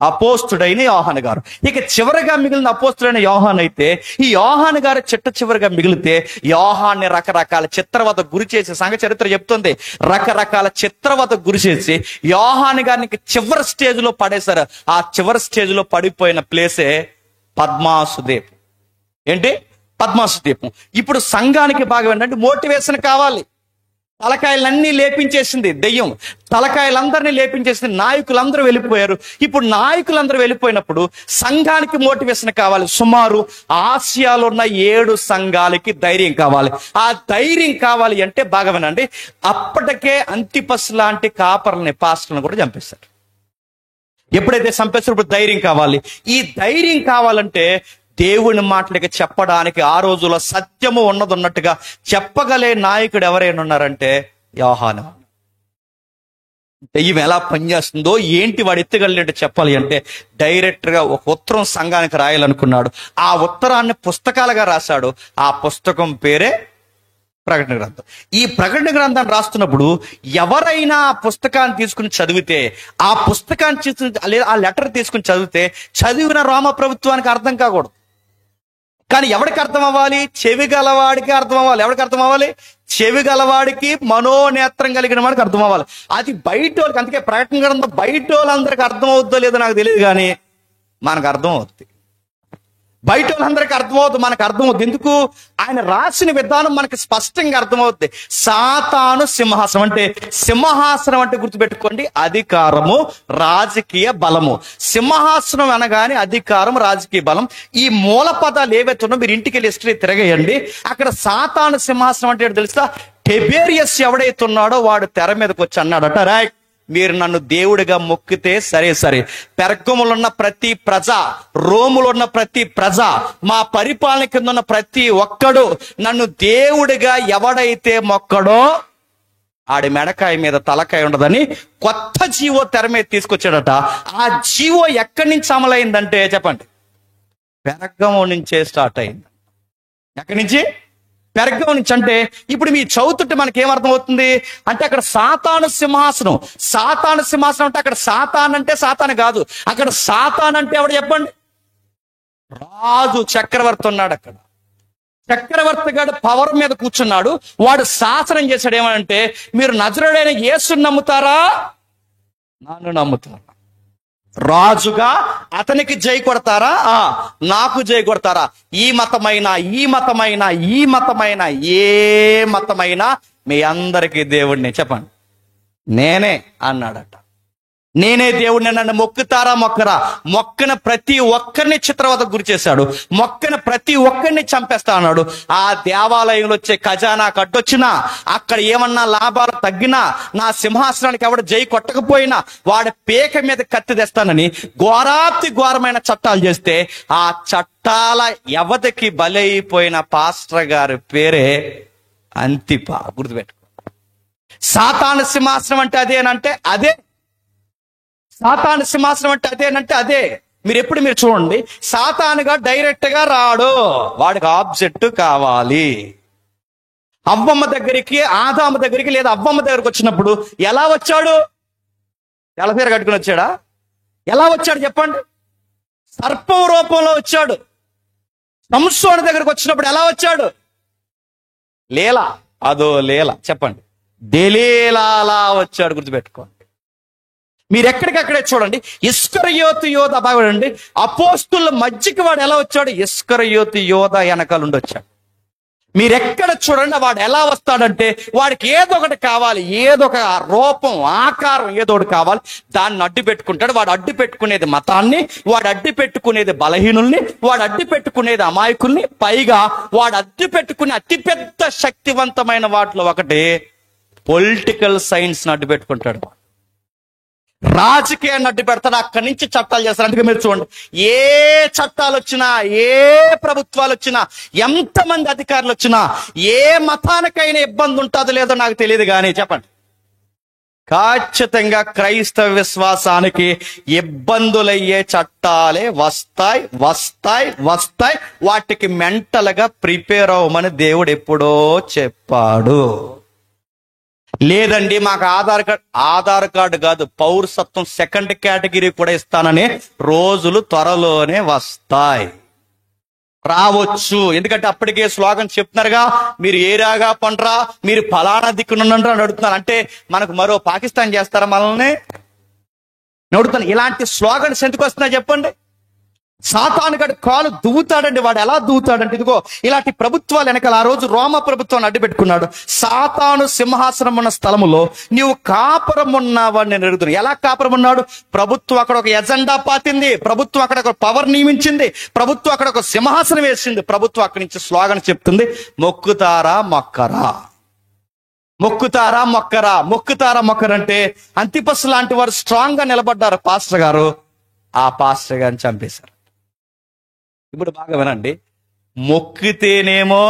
అపోస్తుడైన యోహాను గారు. ఇక చివరిగా మిగిలిన అపోస్తుడైన యోహాను అయితే, ఈ యోహాను గారు చివరిగా మిగిలితే యోహాన్ని రకరకాల చిత్రవత గురి చేసి, సంఘ చరిత్ర చెప్తుంది, రకరకాల చిత్రవత గురి చేసి యోహాను గారిని చివరి స్టేజ్ లో పడేశారు. ఆ చివరి స్టేజ్ లో పడిపోయిన ప్లేసే పద్మాసు దీపం. ఏంటి? పద్మాసు దీపం. ఇప్పుడు సంఘానికి బాగా ఏంటంటే మోటివేషన్ కావాలి. తలకాయలన్నీ లేపించేసింది దెయ్యం, తలకాయలందరినీ లేపించేసింది. నాయకులందరూ వెళ్ళిపోయారు. ఇప్పుడు నాయకులందరూ వెళ్ళిపోయినప్పుడు సంఘానికి మోటివేషన్ కావాలి. సుమారు ఆసియాలో ఉన్న 7 సంఘాలకి ధైర్యం కావాలి. ఆ ధైర్యం కావాలి అంటే బాగా వినండి, అప్పటికే అంతిపస్ లాంటి కాపర్లని, పాస్టర్లను కూడా చంపేశారు. ఎప్పుడైతే చంపేస్తారో ఇప్పుడు ధైర్యం కావాలి. ఈ ధైర్యం కావాలంటే దేవుని మాటలకి చెప్పడానికి ఆ రోజుల్లో సత్యము ఉన్నట్టుగా చెప్పగలే నాయకుడు ఎవరైనా ఉన్నారంటే యోహాను. దెయ్యం ఎలా పనిచేస్తుందో ఏంటి వాడు ఎత్తగలంటే చెప్పాలి అంటే డైరెక్ట్ గా ఒక ఉత్తరం సంఘానికి రాయాలనుకున్నాడు. ఆ ఉత్తరాన్ని పుస్తకాలుగా రాశాడు. ఆ పుస్తకం పేరే ప్రకటన గ్రంథం. ఈ ప్రకటన గ్రంథాన్ని రాస్తున్నప్పుడు ఎవరైనా ఆ పుస్తకాన్ని తీసుకుని చదివితే, ఆ పుస్తకాన్ని లేదా ఆ లెటర్ తీసుకుని చదివితే చదివిన రోమ ప్రభుత్వానికి అర్థం కాకూడదు. కానీ ఎవరికి అర్థం అవ్వాలి? చెవి గలవాడికి అర్థం అవ్వాలి. ఎవరికి అర్థం అవ్వాలి? చెవి గలవాడికి, మనోనేత్రం కలిగిన వాడికి అర్థం అవ్వాలి. అది బయట వాళ్ళకి, అందుకే ప్రకటన గ్రంథం బయట వాళ్ళందరికీ అర్థం అవుద్దో లేదో నాకు తెలియదు, కానీ మనకు అర్థం అవుతుంది. బయట వాళ్ళందరికీ అర్థమవుతుంది, మనకు అర్థమవుతుంది. ఎందుకు? ఆయన రాసిన విధానం మనకి స్పష్టంగా అర్థమవుతుంది. సాతాను సింహాసనం అంటే, సింహాసనం అంటే గుర్తుపెట్టుకోండి, అధికారము, రాజకీయ బలము. సింహాసనం అనగానే అధికారం, రాజకీయ బలం. ఈ మూల పదాలు ఏవైతే ఉన్నాయో మీరు ఇంటికి వెళ్ళి హిస్టరీ తిరగేయండి. అక్కడ సాతాను సింహాసనం అంటే తెలుసా? టెబేరియస్ ఎవడైతే ఉన్నాడో వాడు తెర మీదకి వచ్చి అన్నాడట, రైట్, మీరు నన్ను దేవుడిగా మొక్కితే సరే, పెర్గములో ఉన్న ప్రతి ప్రజ, రోములో ఉన్న ప్రతి ప్రజ, మా పరిపాలన కింద ఉన్న ప్రతి ఒక్కడు నన్ను దేవుడిగా ఎవడైతే మొక్కడో ఆడి మెడకాయ మీద తలకాయ ఉండదని కొత్త జీవో తెర మీద తీసుకొచ్చాడట. ఆ జీవో ఎక్కడి నుంచి అమలైందంటే చెప్పండి, పెర్గము నుంచే స్టార్ట్ అయింది. ఎక్కడి నుంచి? పెర్గము నుంచి. అంటే ఇప్పుడు మీ చదువుతుంటే మనకి ఏమర్థం అవుతుంది అంటే అక్కడ సాతాను సింహాసనం. సాతాను సింహాసనం అంటే అక్కడ సాతాన్ అంటే సాతాను కాదు, అక్కడ సాతాన్ అంటే ఎవడు చెప్పండి? రాజు, చక్రవర్తి ఉన్నాడు అక్కడ. చక్రవర్తి గారు పవర్ మీద కూర్చున్నాడు. వాడు శాసనం చేశాడు ఏమంటే, మీరు నజరుడైన యేసుని నమ్ముతారా, నన్ను నమ్ముతారా? రాజుగా అతనికి జై కొడతారా, నాకు జై కొడతారా? ఈ మతమైనా ఈ మతమైనా ఈ మతమైనా ఏ మతమైనా మీ అందరికీ దేవుడిని చెప్పండి, నేనే అన్నాడట. నేనే దేవుడిని, నన్ను మొక్కుతారా మొక్కరా? మొక్కన ప్రతి ఒక్కరిని చిత్రవదకు గురి చేశాడు. మొక్కన ప్రతి ఒక్కరిని చంపేస్తా అన్నాడు. ఆ దేవాలయంలో వచ్చే ఖజానాకు అడ్డొచ్చినా, అక్కడ ఏమన్నా లాభాలు తగ్గినా, నా సింహాసనానికి ఎవడు జై కొట్టకపోయినా వాడి పేక మీద కత్తి తెస్తానని ఘోరాతి ఘోరమైన చట్టాలు చేస్తే, ఆ చట్టాల ఎవరికి బలైపోయిన పాస్టర్ గారి పేరే అంతిప. గుర్తుపెట్టుకో. సాతాను సింహాసనం అంటే అదేనంటే అదే. సాతాను సింహాసనం అంటే అదేనంటే అదే. మీరు చూడండి, సాతానుగా డైరెక్ట్ గా రాడు, వాడికి ఆబ్జెక్ట్ కావాలి. అవ్వమ్మ దగ్గరికి, ఆదాము దగ్గరికి లేదా అవ్వమ్మ దగ్గరికి వచ్చినప్పుడు ఎలా వచ్చాడు? తెల్లసీర కట్టుకుని వచ్చాడా? ఎలా వచ్చాడు చెప్పండి? సర్పం రూపంలో వచ్చాడు. సంసోను దగ్గరికి వచ్చినప్పుడు ఎలా వచ్చాడు? లీల, అదో లీల చెప్పండి, దెలీలాలా వచ్చాడు. గుర్తుపెట్టుకోండి. మీరు ఎక్కడికక్కడే చూడండి. ఇస్కరియోతు యోధ బాగుండండి, అపోస్తుల మధ్యకి వాడు ఎలా వచ్చాడు? ఇస్కరియోతు యోధ వెనకాలండి వచ్చాడు. మీరెక్కడ చూడండి, వాడు ఎలా వస్తాడంటే, వాడికి ఏదో ఒకటి కావాలి, ఏదో ఒక రూపం ఆకారం ఏదో ఒకటి కావాలి, దాన్ని అడ్డు పెట్టుకుంటాడు. వాడు అడ్డు పెట్టుకునేది మతాన్ని, వాడు అడ్డు పెట్టుకునేది బలహీనుల్ని, వాడు అడ్డు పెట్టుకునేది అమాయకుల్ని, పైగా వాడు అడ్డు పెట్టుకునే అతిపెద్ద శక్తివంతమైన వాటిలో ఒకటి పొలిటికల్ సైన్స్ అడ్డు పెట్టుకుంటాడు. రాజకీయాన్ని అడ్డు పెడతాడు. అక్కడి నుంచి చట్టాలు చేస్తారు. అందుకే మీరు చూడండి, ఏ చట్టాలు వచ్చినా, ఏ ప్రభుత్వాలు వచ్చినా, ఎంతమంది అధికారులు వచ్చినా, ఏ మతానికైనా ఇబ్బంది ఉంటుందో లేదో నాకు తెలియదు కానీ చెప్పండి, ఖచ్చితంగా క్రైస్తవ విశ్వాసానికి ఇబ్బందులయ్యే చట్టాలే వస్తాయి వస్తాయి వస్తాయి. వాటికి మెంటల్ గా ప్రిపేర్ అవ్వమని దేవుడు ఎప్పుడో చెప్పాడు. లేదండి మాకు ఆధార్ కార్డు కాదు, పౌరసత్వం సెకండ్ కేటగిరీ కూడా ఇస్తానని రోజులు త్వరలోనే వస్తాయి, రావచ్చు. ఎందుకంటే అప్పటికే స్లోగన్ చెప్తున్నారుగా, మీరు ఏరాగా పండ్రా, మీరు ఫలానా దిక్కునుండ్రా అని అడుగుతున్నారు. అంటే మనకు మరో పాకిస్తాన్ చేస్తారా మనల్ని? అడుగుతాను. ఇలాంటి స్లోగన్స్ ఎందుకు వస్తున్నాయి చెప్పండి? సాతాను గడు కాలు దువ్వుతాడండి. వాడు ఎలా దువ్వుతాడంటే, ఇదిగో ఇలాంటి ప్రభుత్వాలు వెనకాల ఆ రోజు రోమ ప్రభుత్వాన్ని అడ్డు పెట్టుకున్నాడు. సాతాను సింహాసనం ఉన్న స్థలములో నీవు కాపురం ఉన్నావని నేను అడుగుతున్నాను. ఎలా కాపురం ఉన్నాడు? ప్రభుత్వం అక్కడ ఒక ఎజెండా పాతింది, ప్రభుత్వం అక్కడ ఒక పవర్ నియమించింది, ప్రభుత్వం అక్కడ ఒక సింహాసనం వేసింది. ప్రభుత్వం అక్కడి నుంచి స్లోగన్ చెప్తుంది, మొక్కుతారా మొక్కరా, మొక్కుతారా మొక్కరా, మొక్కుతారా మొక్కరంటే అంతిపస్ లాంటి వారు స్ట్రాంగ్ గా నిలబడ్డారు. పాస్టర్ గారు, ఆ పాస్టర్ గారిని చంపేశారు. ఇప్పుడు బాగా వినండి, మొక్కితేనేమో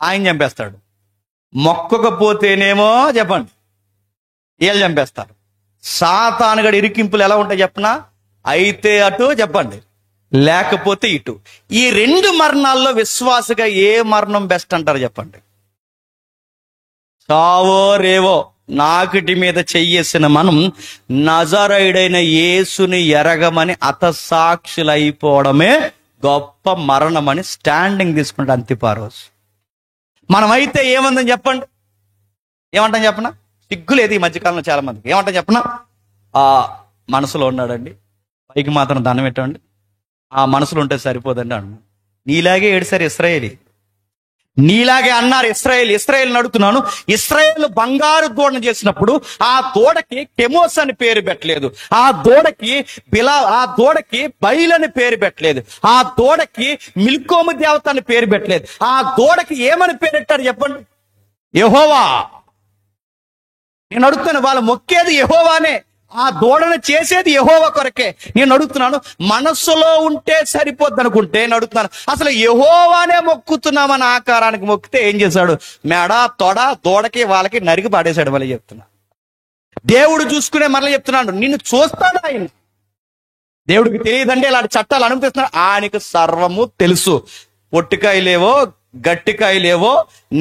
ఆయన చంపేస్తాడు, మొక్కకపోతేనేమో చెప్పండి వీళ్ళు చంపేస్తారు. సాతానుగడి ఇరికింపులు ఎలా ఉంటాయి చెప్పనా? అయితే అటు చెప్పండి, లేకపోతే ఇటు. ఈ రెండు మరణాల్లో విశ్వాసగా ఏ మరణం బెస్ట్ అంటారు చెప్పండి? చావో రేవో నాకిటి మీద చెయ్యేసిన మనం నజరైడైన యేసుని ఎరగమని అతసాక్షులైపోవడమే గొప్ప మరణమని స్టాండింగ్ తీసుకుంటే అంతిపారోజు. మనమైతే ఏమందని చెప్పండి? ఏమంటాం చెప్పనా? సిగ్గులేదు ఈ మధ్యకాలంలో చాలా మందికి. ఏమంటాం చెప్పనా? మనసులో ఉన్నాడండి, పైకి మాత్రం దండం పెట్టండి, ఆ మనసులో ఉంటే సరిపోదండి అన్న. నీలాగే ఏడుసారి ఇశ్రాయేలీ, నీలాగే అన్నారు ఇశ్రాయేల్ అడుగుతున్నాను. ఇశ్రాయేల్ బంగారు దూడను చేసినప్పుడు ఆ దూడకి కెమోస్ అని పేరు పెట్టలేదు, ఆ దూడకి బయలని పేరు పెట్టలేదు, ఆ దూడకి మిల్కోము దేవత అని పేరు పెట్టలేదు. ఆ దూడకి ఏమని పేరు పెట్టారు చెప్పండి? యెహోవా. నేను అడుగుతాను, వాళ్ళు మొక్కేది యెహోవానే, ఆ దూడను చేసేది యెహోవా కొరకే. నేను అడుగుతున్నాను, మనస్సులో ఉంటే సరిపోద్ది అనుకుంటే నేను అడుగుతున్నాను, అసలు యెహోవానే మొక్కుతున్నామని ఆకారానికి మొక్కితే ఏం చేశాడు? మెడ తొడ దూడకి వాళ్ళకి నరికి పాడేశాడు. మళ్ళీ చెప్తున్నా, దేవుడు చూసుకునే మళ్ళీ చెప్తున్నాడు, నిన్ను చూస్తాడు ఆయన. దేవుడికి తెలియదండి ఇలాంటి చట్టాలు అనుమతిస్తున్నాడు. ఆయనకు సర్వము తెలుసు. పొట్టికాయలేవో, గట్టికాయలేవో,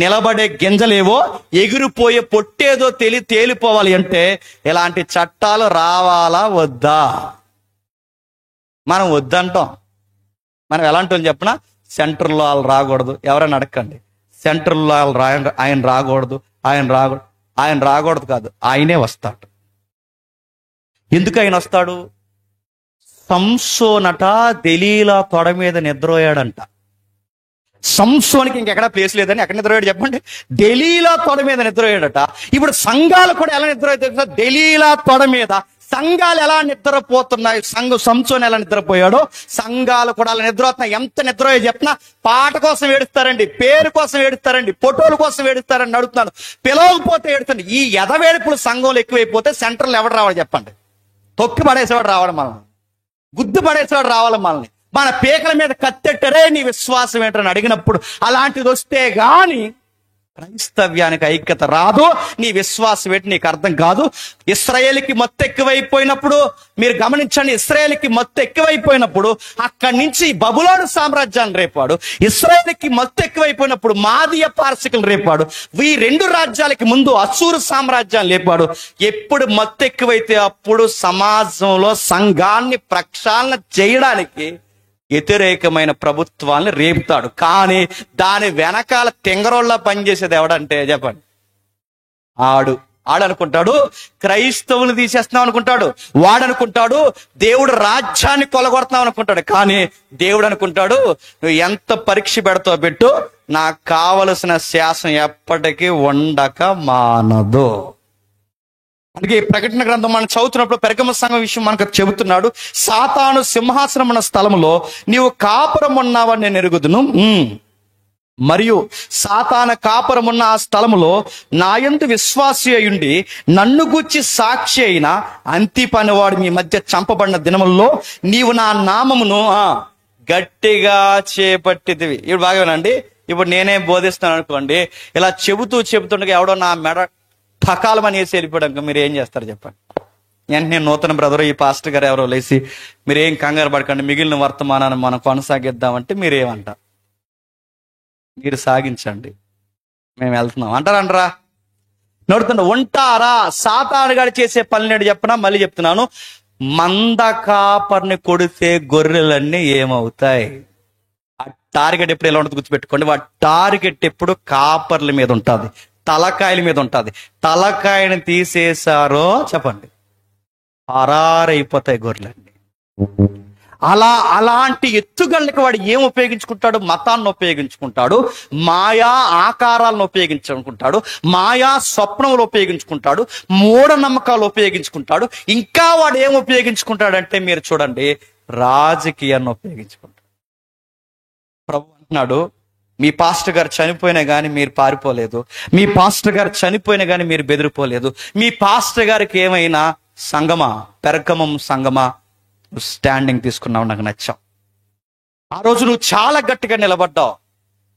నిలబడే గింజలేవో, ఎగిరిపోయే పొట్టేదో తేలిపోవాలి అంటే ఇలాంటి చట్టాలు రావాలా వద్దా? మనం వద్దంటాం. మనం ఎలాంటి చెప్పనా? సెంటర్లో వాళ్ళు రాకూడదు. ఎవరైనా అడగండి, సెంటర్లో వాళ్ళు ఆయన రాకూడదు, ఆయన రాకూడదు కాదు, ఆయనే వస్తాడు. ఎందుకు ఆయన వస్తాడు? సంసోనట దెలీలా తొడ మీద నిద్రపోయాడంట. సంసోనికి ఇంకెక్కడ ప్లేస్ లేదని ఎక్కడ నిద్రపోయాడు చెప్పండి? దెలీలా తొడ మీద నిద్రపోయాడట. ఇప్పుడు సంఘాలు కూడా ఎలా నిద్రపోయాడు? దెలీలా తొడ మీద. సంఘాలు ఎలా నిద్రపోతున్నాయి? సంసోను ఎలా నిద్రపోయాడో సంఘాలు కూడా అలా నిద్రపోతున్నాయి. ఎంత నిద్రపోయో చెప్పినా పాట కోసం ఏడుస్తారండి, పేరు కోసం ఏడుస్తారండి, ఫోటోల కోసం ఏడుస్తారని అడుగుతున్నాను. పిలవకపోతే ఏడుస్తారండి. ఈ ఎదవేడుపులు సంఘంలో ఎక్కువైపోతే సెంటర్లో ఎవడు రావాలి చెప్పండి? తొక్కి పడేసేవాడు రావాలి, మనల్ని గుద్దు పడేసేవాడు రావాలి, మనల్ని మన పీకల మీద కత్తెట్టరే నీ విశ్వాసం ఏంటని అడిగినప్పుడు అలాంటిది వస్తే గాని క్రైస్తవ్యానికి ఐక్యత రాదు. నీ విశ్వాసం ఏంటి నీకు అర్థం కాదు. ఇశ్రాయేలుకి మత్తు ఎక్కువైపోయినప్పుడు మీరు గమనించండి, ఇశ్రాయేలుకి మత్తు ఎక్కువైపోయినప్పుడు అక్కడి నుంచి బబులోను సామ్రాజ్యాన్ని రేపాడు. ఇశ్రాయేలుకి మత్తు ఎక్కువైపోయినప్పుడు మాదీయ పారసికులు రేపాడు. ఈ రెండు రాజ్యాలకి ముందు అసూరు సామ్రాజ్యాన్ని లేపాడు. ఎప్పుడు మత్తు ఎక్కువైతే అప్పుడు సమాజంలో సంఘాన్ని ప్రక్షాళన చేయడానికి వ్యతిరేకమైన ప్రభుత్వాన్ని రేపుతాడు. కానీ దాని వెనకాల తెంగరోళ్ళ పనిచేసేది ఎవడంటే చెప్పండి? ఆడనుకుంటాడు క్రైస్తవులు తీసేస్తున్నాం అనుకుంటాడు. వాడనుకుంటాడు దేవుడు రాజ్యాన్ని కొలగొడుతున్నాం అనుకుంటాడు. కానీ దేవుడు అనుకుంటాడు నువ్వు ఎంత పరీక్ష పెడతావు పెట్టు, నాకు కావలసిన శాసనం ఎప్పటికీ ఉండక మానదు. అందుకే ప్రకటన గ్రంథం మనం చదువుతున్నప్పుడు పెరగమ సంఘం విషయం మనకు చెబుతున్నాడు. సాతాను సింహాసనం ఉన్న స్థలంలో నీవు కాపురం ఉన్నావని నేను ఎరుగుదును. మరియు సాతాను కాపురం ఉన్న ఆ స్థలములో నాయందు విశ్వాసి అయ్యుండి నన్ను గూర్చి సాక్షి అయిన అంతిపనివాడు మీ మధ్య చంపబడిన దినముల్లో నీవు నా నామమును గట్టిగా చేపట్టిదివి. ఇప్పుడు బాగానండి, ఇప్పుడు నేనే బోధిస్తాను అనుకోండి, ఇలా చెబుతుండగా ఎవడో నా మెడ పకాలమని వేసి వెళ్ళిపోయాక మీరు ఏం చేస్తారు చెప్పండి? వెంటనే నూతన బ్రదరు ఈ పాస్టర్ గారు ఎవరో లేచి మీరేం కంగారు పడకండి, మిగిలిన వర్తమానాన్ని మనం కొనసాగిద్దామంటే మీరేమంటారు? మీరు సాగించండి, మేము వెళ్తున్నాం అంటారా? నడుతుండ ఉంటారా? సాతానుగాడు చేసే పని నేడు చెప్పనా? మళ్ళీ చెప్తున్నాను, మంద కాపర్ని కొడితే గొర్రెలన్నీ ఏమవుతాయి? ఆ టార్గెట్ ఎప్పుడు ఎలా ఉంటుంది గుర్తుపెట్టుకోండి. వాటి టార్గెట్ ఎప్పుడు కాపర్ల మీద ఉంటుంది, తలకాయల మీద ఉంటుంది. తలకాయని తీసేశారో చెప్పండి పరారైపోతాయి గొర్రెలన్నీ. అలాంటి ఎత్తుగళ్ళకి వాడు ఏం ఉపయోగించుకుంటాడు? మతాన్ని ఉపయోగించుకుంటాడు, మాయా ఆకారాలను ఉపయోగించుకుంటాడు, మాయా స్వప్నములు ఉపయోగించుకుంటాడు, మూఢనమ్మకాలు ఉపయోగించుకుంటాడు. ఇంకా వాడు ఏం ఉపయోగించుకుంటాడంటే మీరు చూడండి, రాజకీయాన్ని ఉపయోగించుకుంటాడు. ప్రభు అంటున్నాడు, మీ పాస్టర్ గారు చనిపోయినా కానీ మీరు పారిపోలేదు, మీ పాస్టర్ గారు చనిపోయినా కానీ మీరు బెదిరిపోలేదు. మీ పాస్టర్ గారికి ఏమైనా సంగమా, పెరకమం సంగమా, నువ్వు స్టాండింగ్ తీసుకున్నావు, నాకు నచ్చావు. ఆ రోజు నువ్వు చాలా గట్టిగా నిలబడ్డావు.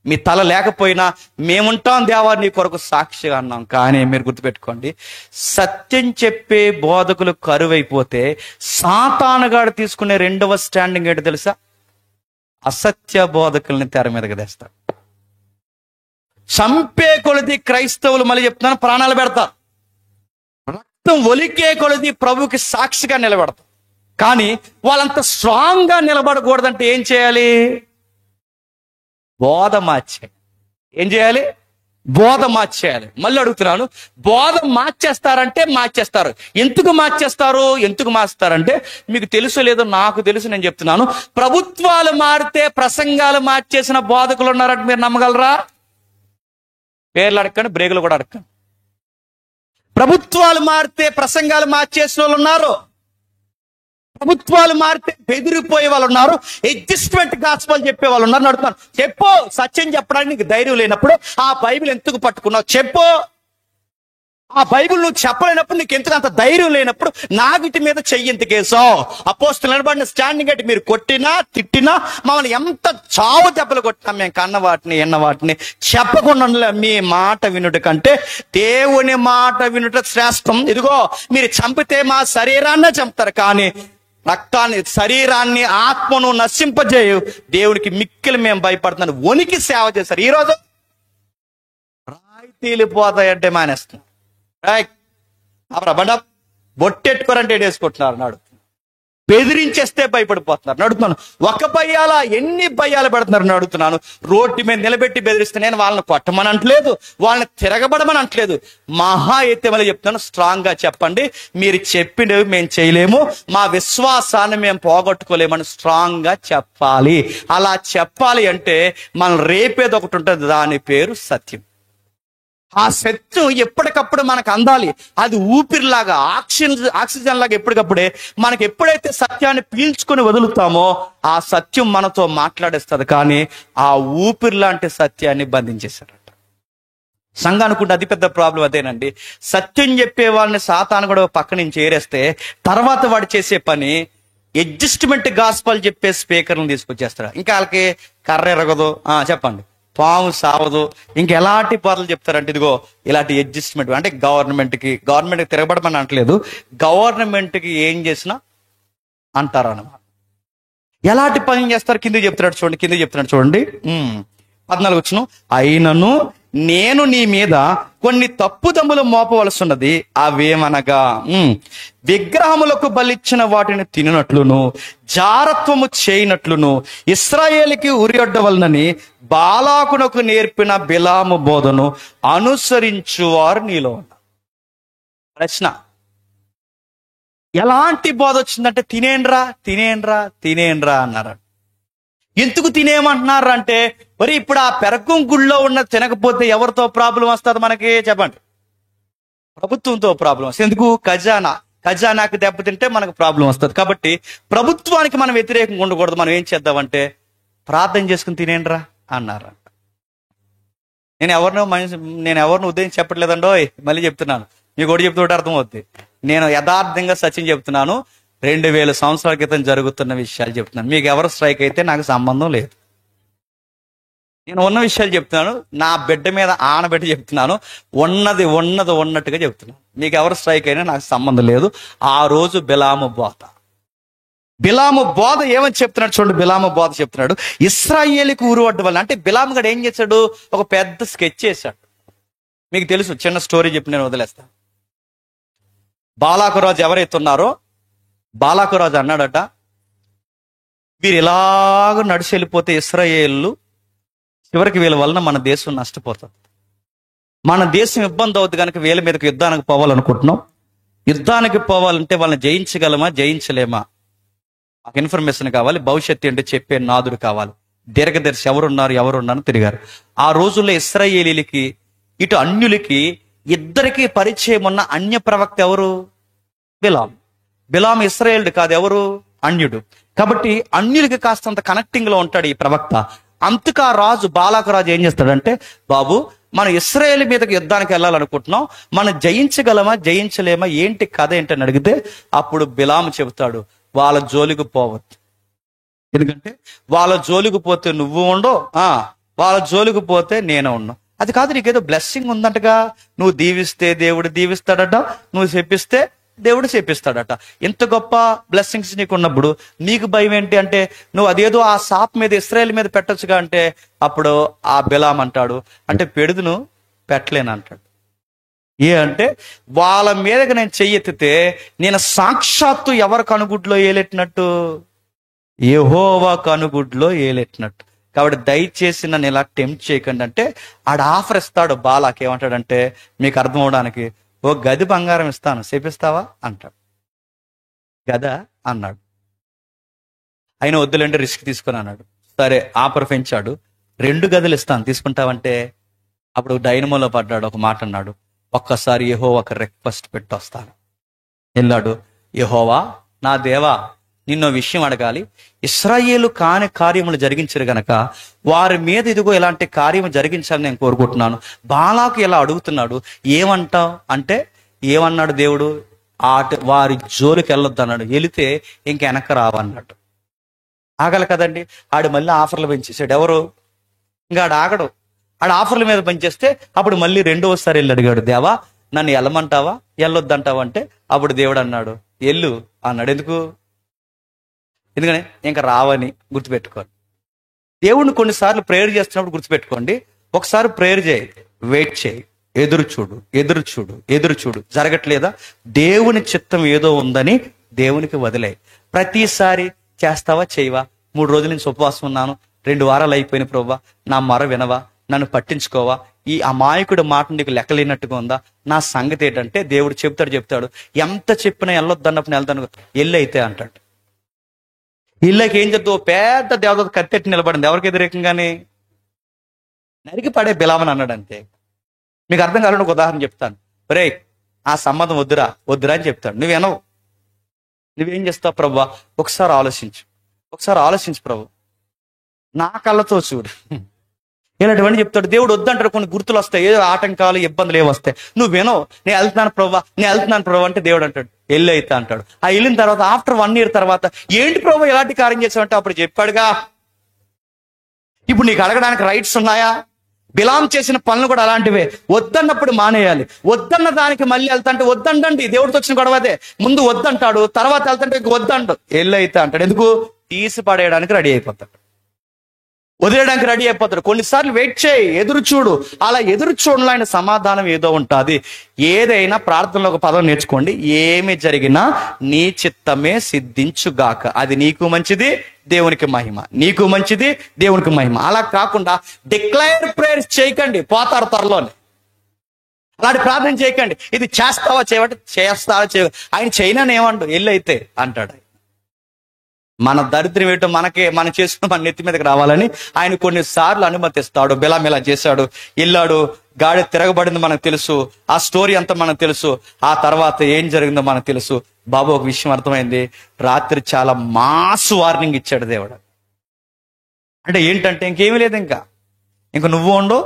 మీ తల లేకపోయినా మేముంటాం దేవా నీ కొరకు సాక్షిగా అన్నాం. కానీ మీరు గుర్తుపెట్టుకోండి, సత్యం చెప్పే బోధకులు కరువైపోతే సాతానుగాడు తీసుకునే రెండవ స్టాండింగ్ ఏంటో తెలుసా? అసత్య బోధకుల్ని తెర మీదకి తెస్తాడు. చంపే కొలది క్రైస్తవులు, మళ్ళీ చెప్తున్నాను, ప్రాణాలు పెడతారు. రక్తం ఒలికే కొలది ప్రభుకి సాక్షిగా నిలబెడతారు. కానీ వాళ్ళంత స్ట్రాంగ్ గా నిలబడకూడదంటే ఏం చేయాలి? బోధ మార్చేయాలి. ఏం చేయాలి? బోధ మార్చేయాలి. మళ్ళీ అడుగుతున్నాను, బోధ మార్చేస్తారంటే మార్చేస్తారు. ఎందుకు మార్చేస్తారంటే మీకు తెలుసో లేదో నాకు తెలుసు, నేను చెప్తున్నాను. ప్రభుత్వాలు మారితే ప్రసంగాలు మార్చేసిన బోధకులు ఉన్నారంటే మీరు నమ్మగలరా? పేర్లు అడగండి, బ్రేకులు కూడా అడగండి. ప్రభుత్వాలు మారితే ప్రసంగాలు మార్చేసిన వాళ్ళు ఉన్నారు, ప్రభుత్వాలు మారితే బెదిరిపోయే వాళ్ళు ఉన్నారు, అడ్జస్ట్మెంట్ గాస్పల్ చెప్పే వాళ్ళు ఉన్నారు. అడుగుతాను, చెప్పు, సత్యం చెప్పడానికి నీకు ధైర్యం లేనప్పుడు ఆ బైబిల్ ఎందుకు పట్టుకున్నావు చెప్పు. ఆ బైబిల్ నువ్వు చెప్పలేనప్పుడు నీకు ఎందుకు అంత ధైర్యం లేనప్పుడు నా వీటి మీద చెయ్యి ఎందుకేసావు? అపోస్తులు నిలబడిన స్టాండింగ్ అంటే మీరు కొట్టినా తిట్టినా మమ్మల్ని ఎంత చావు దెబ్బలు కొట్టినా మేము కన్న వాటిని ఎన్న వాటిని చెప్పకుండా మీ మాట వినుట కంటే దేవుని మాట వినుట శ్రేష్టం. ఇదిగో మీరు చంపితే మా శరీరాన్నే చంపుతారు, కానీ రక్తాన్ని, శరీరాన్ని, ఆత్మను నశింపజేయు దేవునికి మిక్కిలి మేము భయపడుతున్నాను. వణికి సేవ చేశారు. ఈరోజు రాయితీలు పోతాయంటే మానేస్తున్నాం. బండ బొట్టెట్టుకోరంటే వేసుకుంటున్నారు నాడు. బెదిరించేస్తే భయపడిపోతున్నారు. అడుగుతున్నాను, ఒక భయాలా ఎన్ని భయాలు పెడుతున్నారు అడుగుతున్నాను. రోడ్డు మీద నిలబెట్టి బెదిరిస్తే నేను వాళ్ళని కొట్టమని అంటలేదు, వాళ్ళని తిరగబడమని అంటలేదు. మహా అయితే మళ్ళీ చెప్తాను, స్ట్రాంగ్ గా చెప్పండి, మీరు చెప్పినవి మేము చేయలేము, మా విశ్వాసాన్ని మేము పోగొట్టుకోలేమని స్ట్రాంగ్ గా చెప్పాలి. అలా చెప్పాలి అంటే మనం రేపేది ఒకటి ఉంటుంది, దాని పేరు సత్యం. ఆ సత్యం ఎప్పటికప్పుడు మనకు అందాలి. అది ఊపిరిలాగా, ఆక్సిజన్ లాగా ఎప్పటికప్పుడే మనకి ఎప్పుడైతే సత్యాన్ని పీల్చుకొని వదులుతామో ఆ సత్యం మనతో మాట్లాడేస్తుంది. కానీ ఆ ఊపిరి లాంటి సత్యాన్ని బంధించేశారట. సంఘానికి ఉండే అతిపెద్ద ప్రాబ్లం అదేనండి. సత్యం చెప్పే వాళ్ళని సాతాను కూడా పక్క నుంచి ఏరేస్తే తర్వాత వాడు చేసే పని అడ్జస్ట్మెంట్ గాస్పల్ చెప్పే స్పీకర్లను తీసుకొచ్చేస్తాడు. ఇంకా వాళ్ళకి కర్ర ఎరగదు, చెప్పండి, పాము సావదు, ఇంకెలాంటి పాటలు చెప్తారంటే ఇదిగో ఇలాంటి అడ్జస్ట్మెంట్ అంటే గవర్నమెంట్కి తిరగబడమని అంటలేదు, గవర్నమెంట్కి ఏం చేసినా అంటారు అన్నమాట. ఎలాంటి పని చేస్తారు కిందకి చెప్తున్నాడు చూడండి 14 వచ్చును. అయినను నేను నీ మీద కొన్ని తప్పుదమ్ములు మోపవలసి ఉన్నది, అవేమనగా విగ్రహములకు బలిచ్చిన వాటిని తిననట్లును, జారత్వము చేయనట్లును, ఇశ్రాయేలుకి ఉరియొడ్డవలనని బాలాకునకు నేర్పిన బిలాము బోధను అనుసరించువారు నీలో ఉన్నారు. ప్రశ్న, ఎలాంటి బోధ వచ్చిందంటే తినేండ్రా అన్నారు. ఎందుకు తినేయమంటున్నారు అంటే, మరి ఇప్పుడు ఆ పెరగం గుళ్ళో ఉన్న తినకపోతే ఎవరితో ప్రాబ్లం వస్తుంది మనకి చెప్పండి? ప్రభుత్వంతో ప్రాబ్లం వస్తుంది. ఎందుకు? ఖజానాకి దెబ్బతింటే మనకు ప్రాబ్లం వస్తుంది. కాబట్టి ప్రభుత్వానికి మనం వ్యతిరేకంగా ఉండకూడదు. మనం ఏం చేద్దామంటే ప్రార్థన చేసుకుని తినేండ్రా అన్నారు. నేను ఎవరిని ఉద్దేశించి చెప్పట్లేదండో, మళ్ళీ చెప్తున్నాను, మీకు ఒకటి చెప్తుంటే అర్థమవుద్ది. నేను యథార్థంగా సత్యం చెప్తున్నాను. 2000 సంవత్సరాల క్రితం జరుగుతున్న విషయాలు చెప్తున్నాను. మీకు ఎవరు స్ట్రైక్ అయితే నాకు సంబంధం లేదు. నేను ఉన్న విషయాలు చెప్తున్నాను, నా బిడ్డ మీద ఆనబెట్టి చెప్తున్నాను, ఉన్నట్టుగా చెప్తున్నాను. మీకు ఎవరు స్ట్రైక్ అయినా నాకు సంబంధం లేదు. ఆ రోజు బిలాము బోధ ఏమని చెప్తున్నాడు చూడండి. బిలాము బోధ చెప్తున్నాడు, ఇశ్రాయేలుకు ఊరువడ్డ వల్ల. అంటే బిలాము గడు ఏం చేశాడు? ఒక పెద్ద స్కెచ్ చేశాడు. మీకు తెలుసు, చిన్న స్టోరీ చెప్పి నేను వదిలేస్తాను. బాలాకు రాజు ఎవరైతే ఉన్నారో, బాలాకు రాజు అన్నాడట, వీరు ఇలాగ నడిచి వెళ్ళిపోతే ఇశ్రాయేలు చివరికి వీళ్ళ వలన మన దేశం నష్టపోతుంది, మన దేశం ఇబ్బంది అవుతుంది. కనుక వీళ్ళ మీదకి యుద్ధానికి పోవాలనుకుంటున్నాం. యుద్ధానికి పోవాలంటే వాళ్ళని జయించగలమా జయించలేమా మాకు ఇన్ఫర్మేషన్ కావాలి. భవిష్యత్తు అంటే చెప్పే నాదుడు కావాలి. దీర్ఘదర్శి ఎవరున్నారు తిరిగారు. ఆ రోజుల్లో ఇశ్రాయేలీలకి ఇటు అన్యులకి ఇద్దరికి పరిచయం ఉన్న అన్య ప్రవక్త ఎవరు? బిలాము ఇశ్రాయేలుడు కాదు, ఎవరు? అన్యుడు. కాబట్టి అన్యులకి కాస్తంత కనెక్టింగ్ లో ఉంటాడు ఈ ప్రవక్త. అంతకు ఆ రాజు, బాలాకు రాజు ఏం చేస్తాడంటే, బాబు మనం ఇశ్రాయేలు మీదకి యుద్ధానికి వెళ్ళాలనుకుంటున్నాం, మనం జయించగలమా జయించలేమా, ఏంటి కథ ఏంటని అడిగితే అప్పుడు బిలాము చెబుతాడు, వాళ్ళ జోలికి పోవద్దు. ఎందుకంటే వాళ్ళ జోలికి పోతే నువ్వు ఉండవు, వాళ్ళ జోలికి పోతే నేను ఉన్నావు. అది కాదు, నీకేదో బ్లెస్సింగ్ ఉందంటగా, నువ్వు దీవిస్తే దేవుడు దీవిస్తాడట, నువ్వు చెప్పిస్తే దేవుడు చేపిస్తాడట. ఇంత గొప్ప బ్లెస్సింగ్స్ నీకు ఉన్నప్పుడు నీకు భయం ఏంటి అంటే, నువ్వు అదేదో ఆ సాప్ మీద ఇశ్రాయేల్ మీద పెట్టొచ్చుగా అంటే, అప్పుడు ఆ బిలాం అంటాడు, అంటే పెడుదును పెట్టలేను అంటాడు. అంటే వాళ్ళ మీదకి నేను చెయ్యెత్తితే నేను సాక్షాత్తు ఎవరి కనుగుడ్లో ఏలెట్టినట్టు? యెహోవా కనుగుడ్లో ఏలెట్టినట్టు. కాబట్టి దయచేసి నన్ను ఇలా టెంప్ట్ చేయకండి అంటే ఆడ ఆఫర్ ఇస్తాడు. బాలాకి ఏమంటాడంటే, మీకు అర్థం అవడానికి, ఓ గది బంగారం ఇస్తాను, చేపిస్తావా అంటాడు. గదా అన్నాడు. ఆయన వద్దులేంటే రిస్క్ తీసుకుని అన్నాడు. సరే ఆఫర్ పెంచాడు. 2 గదులు ఇస్తాను, తీసుకుంటావంటే అప్పుడు డైనమోలో పడ్డాడు. ఒక మాట అన్నాడు, ఒక్కసారి యెహోవాకు రిక్వెస్ట్ పెట్టి వస్తాను. వెళ్ళాడు. యెహోవా నా దేవా, నిన్నో విషయం అడగాలి. ఇశ్రాయేలు కాని కార్యములు జరిగించరు గనక వారి మీద ఇదిగో ఇలాంటి కార్యము జరిగించాలని నేను కోరుకుంటున్నాను. బాలాకు ఇలా అడుగుతున్నాడు, ఏమంటావు అంటే, ఏమన్నాడు దేవుడు? వారి జోలికి వెళ్ళొద్దు అన్నాడు. వెళితే ఇంక వెనక్కి రావన్నాడు. ఆగలి కదండి. ఆడు మళ్ళీ ఆఫర్లు పెంచేసాడు. ఎవరు? ఇంకా ఆగడు. ఆఫర్ల మీద పనిచేస్తే అప్పుడు మళ్ళీ 2వసారి వెళ్ళి అడిగాడు, దేవా నన్ను వెళ్ళమంటావా వెళ్ళొద్దంటావా అంటే అప్పుడు దేవుడు అన్నాడు, ఎల్లు అన్నాడు. ఎందుకని ఇంకా రావని గుర్తుపెట్టుకోండి. దేవుడిని కొన్నిసార్లు ప్రేయర్ చేస్తున్నప్పుడు గుర్తుపెట్టుకోండి, ఒకసారి ప్రేయర్ చేయి, వెయిట్ చేయి, ఎదురు చూడు, జరగట్లేదా? దేవుని చిత్తం ఏదో ఉందని దేవునికి వదిలే. ప్రతిసారి చేస్తావా చేయవా? 3 రోజుల నుంచి ఉపవాసం ఉన్నాను, 2 వారాలు అయిపోయిన ప్రభువా, నా మొర వినవా, నన్ను పట్టించుకోవా, ఈ అమాయకుడి మాట నీకు లెక్కలేనట్టుగా ఉందా? నా సంగతి ఏంటంటే దేవుడు చెప్తాడు, ఎంత చెప్పినా వెళ్ళొద్దన్నప్పుడు వెళ్తాను, ఎల్లు అయితే అంటాడు. ఇళ్ళకి ఏం చెప్తావు? పెద్ద దేవదూత కత్తెట్టి నిలబడింది, ఎవరికి వ్యతిరేకంగానే? నరికి పడే బిలామని అన్నాడు అంతే. మీకు అర్థం కావాలని ఒక ఉదాహరణ చెప్తాను. రే, ఆ సంబంధం వద్దురా అని చెప్తాడు, నువ్వేనవు. నువ్వేం చేస్తావు? ప్రభువా ఒకసారి ఆలోచించు ప్రభు, నా కళ్ళతో చూడు, ఇలాంటివన్నీ చెప్తాడు. దేవుడు వద్దంటాడు, కొన్ని గుర్తులు వస్తాయి, ఏదో ఆటంకాలు ఇబ్బందులు ఏమి వస్తాయి. నువ్వు వినవు, నేను వెళ్తున్నాను ప్రభు అంటే దేవుడు అంటాడు ఎల్లు అయితే అంటాడు. ఆ వెళ్ళిన తర్వాత ఆఫ్టర్ 1 year తర్వాత ఏంటి ప్రభు ఎలాంటి కార్యం చేసావంటే అప్పుడు చెప్పాడుగా. ఇప్పుడు నీకు అడగడానికి రైట్స్ ఉన్నాయా? బిలాం చేసిన పనులు కూడా అలాంటివే. వద్దన్నప్పుడు మానేయాలి, వద్దన్న దానికి మళ్ళీ వెళ్తాంటే వద్దండి. దేవుడితో వచ్చిన గొడవదే, ముందు వద్దంటాడు, తర్వాత వెళ్తాంటే వద్దండు, ఎల్లు అయితే అంటాడు. ఎందుకు? తీసి పడేయడానికి రెడీ అయిపోతాడు, వదిలేయడానికి రెడీ అయిపోతాడు. కొన్నిసార్లు వెయిట్ చేయి, ఎదురు చూడు. అలా ఎదురు చూడలో ఆయన సమాధానం ఏదో ఉంటుంది. ఏదైనా ప్రార్థనలో ఒక పదం నేర్చుకోండి, ఏమి జరిగినా నీ చిత్తమే సిద్ధించుగాక. అది నీకు మంచిది, దేవునికి మహిమ. నీకు మంచిది, దేవునికి మహిమ. అలా కాకుండా డిక్లైర్ ప్రేయర్స్ చేయకండి, పోతారు త్వరలోనే. అలాంటి ప్రార్థన చేయకండి. ఇది చేస్తావా చేయబట్టి చేస్తావా చేయ, ఆయన చేయననేమండు ఎల్లు అయితే అంటాడు. మన దరిద్రం ఏంటో మనం చేసుకుని మన నెత్తి మీదకి రావాలని ఆయన కొన్నిసార్లు అనుమతిస్తాడు. బిలామెలా చేశాడు, వెళ్ళాడు, గాడి తిరగబడింది మనకు తెలుసు, ఆ స్టోరీ అంతా మనకు తెలుసు. ఆ తర్వాత ఏం జరిగిందో మనకు తెలుసు. బాబు ఒక విషయం అర్థమైంది, రాత్రి చాలా మాస్ వార్నింగ్ ఇచ్చాడు దేవుడు. అంటే ఏంటంటే ఇంకేమీ లేదు, ఇంకా నువ్వు ఉండు,